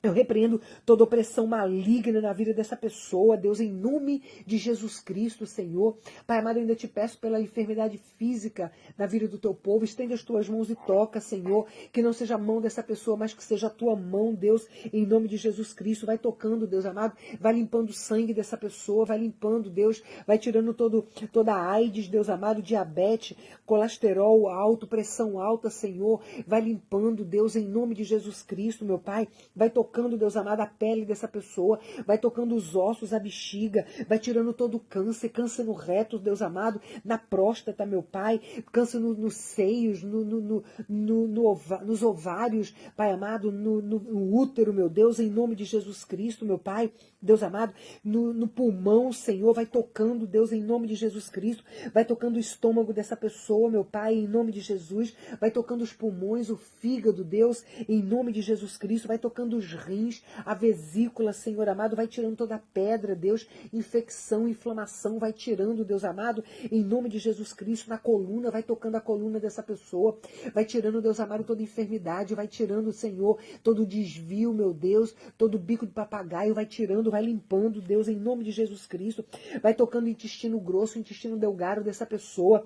eu repreendo toda opressão maligna na vida dessa pessoa, Deus, em nome de Jesus Cristo, Senhor. Pai amado, eu ainda te peço pela enfermidade física na vida do teu povo, estende as tuas mãos e toca, Senhor, que não seja a mão dessa pessoa, mas que seja a tua mão, Deus, em nome de Jesus Cristo. Vai tocando, Deus amado, vai limpando o sangue dessa pessoa, vai limpando, Deus, vai tirando toda a AIDS, Deus amado, diabetes, colesterol alto, pressão alta, Senhor, vai limpando, Deus, em nome de Jesus Cristo, meu Pai, vai tocando, Deus amado, a pele dessa pessoa, vai tocando os ossos, a bexiga, vai tirando todo o câncer no reto, Deus amado, na próstata, meu Pai, câncer nos seios, nos ovários, Pai amado, no útero, meu Deus, em nome de Jesus Cristo, meu Pai, Deus amado, no pulmão, Senhor, vai tocando, Deus, em nome de Jesus Cristo, vai tocando o estômago dessa pessoa, meu Pai, em nome de Jesus, vai tocando os pulmões, o fígado, Deus, em nome de Jesus Cristo, vai tocando os rins, a vesícula, Senhor amado, vai tirando toda a pedra, Deus, infecção, inflamação, vai tirando, Deus amado, em nome de Jesus Cristo, na coluna, vai tocando a coluna dessa pessoa, vai tirando, Deus amado, toda enfermidade, vai tirando, Senhor, todo desvio, meu Deus, todo bico de papagaio, vai tirando, vai limpando, Deus, em nome de Jesus Cristo, vai tocando o intestino grosso, o intestino delgado dessa pessoa,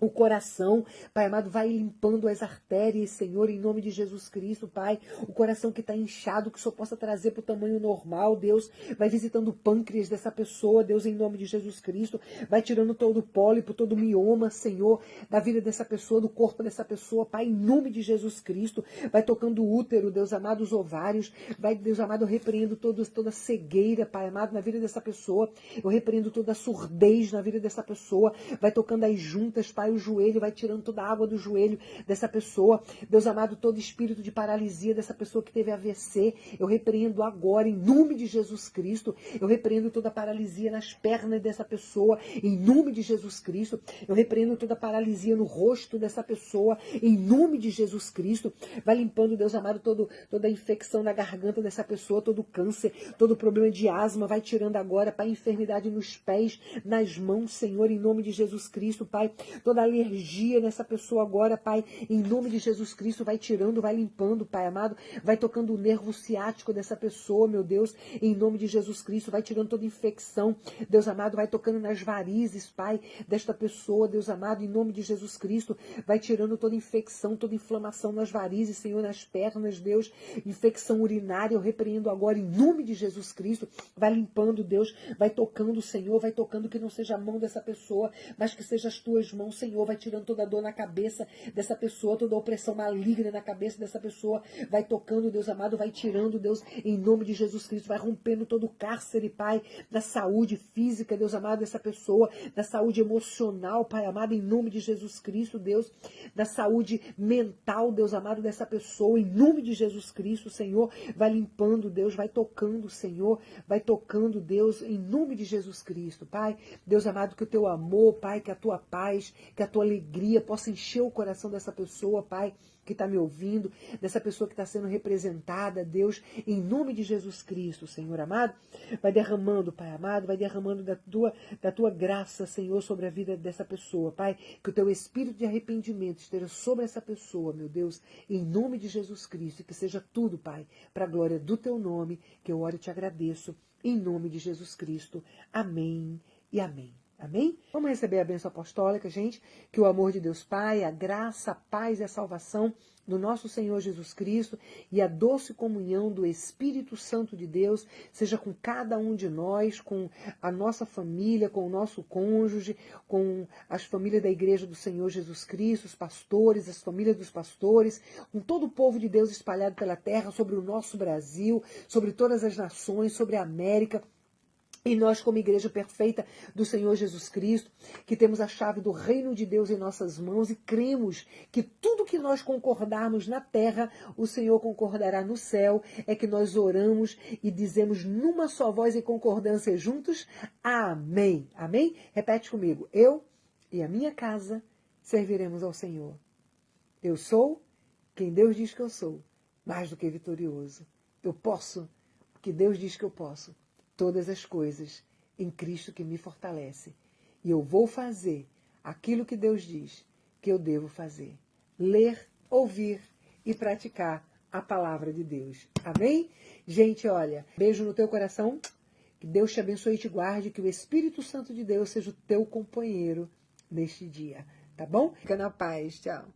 o coração, Pai amado, vai limpando as artérias, Senhor, em nome de Jesus Cristo, Pai. O coração que está inchado, que só possa trazer para o tamanho normal, Deus. Vai visitando o pâncreas dessa pessoa, Deus, em nome de Jesus Cristo. Vai tirando todo o pólipo, todo o mioma, Senhor, da vida dessa pessoa, do corpo dessa pessoa, Pai, em nome de Jesus Cristo. Vai tocando o útero, Deus amado, os ovários. Vai, Deus amado, eu repreendo toda cegueira, Pai amado, na vida dessa pessoa. Eu repreendo toda a surdez na vida dessa pessoa. Vai tocando as juntas, Pai, o joelho, vai tirando toda a água do joelho dessa pessoa. Deus amado, todo espírito de paralisia dessa pessoa que teve AVC, eu repreendo agora, em nome de Jesus Cristo. Eu repreendo toda a paralisia nas pernas dessa pessoa, em nome de Jesus Cristo. Eu repreendo toda a paralisia no rosto dessa pessoa, em nome de Jesus Cristo. Vai limpando, Deus amado, toda a infecção na garganta dessa pessoa, todo o câncer, todo o problema de asma, vai tirando agora, Pai, enfermidade nos pés, nas mãos, Senhor, em nome de Jesus Cristo, Pai. Toda alergia nessa pessoa agora, Pai, em nome de Jesus Cristo, vai tirando, vai limpando, Pai amado, vai tocando o nervo ciático dessa pessoa, meu Deus, em nome de Jesus Cristo, vai tirando toda infecção, Deus amado, vai tocando nas varizes, Pai, desta pessoa, Deus amado, em nome de Jesus Cristo, vai tirando toda infecção, toda inflamação nas varizes, Senhor, nas pernas, Deus, infecção urinária, eu repreendo agora, em nome de Jesus Cristo, vai limpando, Deus, vai tocando, Senhor, vai tocando, que não seja a mão dessa pessoa, mas que seja as tuas mãos, Senhor, vai tirando toda a dor na cabeça dessa pessoa, toda a opressão maligna na cabeça dessa pessoa, vai tocando, Deus amado, vai tirando, Deus, em nome de Jesus Cristo, vai rompendo todo o cárcere, Pai, da saúde física, Deus amado, dessa pessoa, da saúde emocional, Pai amado, em nome de Jesus Cristo, Deus, da saúde mental, Deus amado, dessa pessoa, em nome de Jesus Cristo, Senhor, vai limpando, Deus, vai tocando, Senhor, vai tocando, Deus, em nome de Jesus Cristo, Pai, Deus amado, que o teu amor, Pai, que a tua paz, que a tua alegria possa encher o coração dessa pessoa, Pai, que está me ouvindo, dessa pessoa que está sendo representada, Deus, em nome de Jesus Cristo, Senhor amado, vai derramando, Pai amado, vai derramando da tua graça, Senhor, sobre a vida dessa pessoa, Pai, que o teu espírito de arrependimento esteja sobre essa pessoa, meu Deus, em nome de Jesus Cristo, e que seja tudo, Pai, para a glória do teu nome, que eu oro e te agradeço, em nome de Jesus Cristo. Amém e amém. Amém? Vamos receber a bênção apostólica, gente, que o amor de Deus Pai, a graça, a paz e a salvação do nosso Senhor Jesus Cristo e a doce comunhão do Espírito Santo de Deus seja com cada um de nós, com a nossa família, com o nosso cônjuge, com as famílias da Igreja do Senhor Jesus Cristo, os pastores, as famílias dos pastores, com todo o povo de Deus espalhado pela terra, sobre o nosso Brasil, sobre todas as nações, sobre a América, E nós, como igreja perfeita do Senhor Jesus Cristo, que temos a chave do reino de Deus em nossas mãos e cremos que tudo que nós concordarmos na terra, o Senhor concordará no céu, é que nós oramos e dizemos numa só voz e concordância juntos, amém. Amém? Repete comigo. Eu e a minha casa serviremos ao Senhor. Eu sou quem Deus diz que eu sou, mais do que vitorioso. Eu posso o que Deus diz que eu posso. Todas as coisas em Cristo que me fortalece. E eu vou fazer aquilo que Deus diz que eu devo fazer. Ler, ouvir e praticar a palavra de Deus. Amém? Gente, olha, beijo no teu coração. Que Deus te abençoe e te guarde. Que o Espírito Santo de Deus seja o teu companheiro neste dia. Tá bom? Fica na paz. Tchau.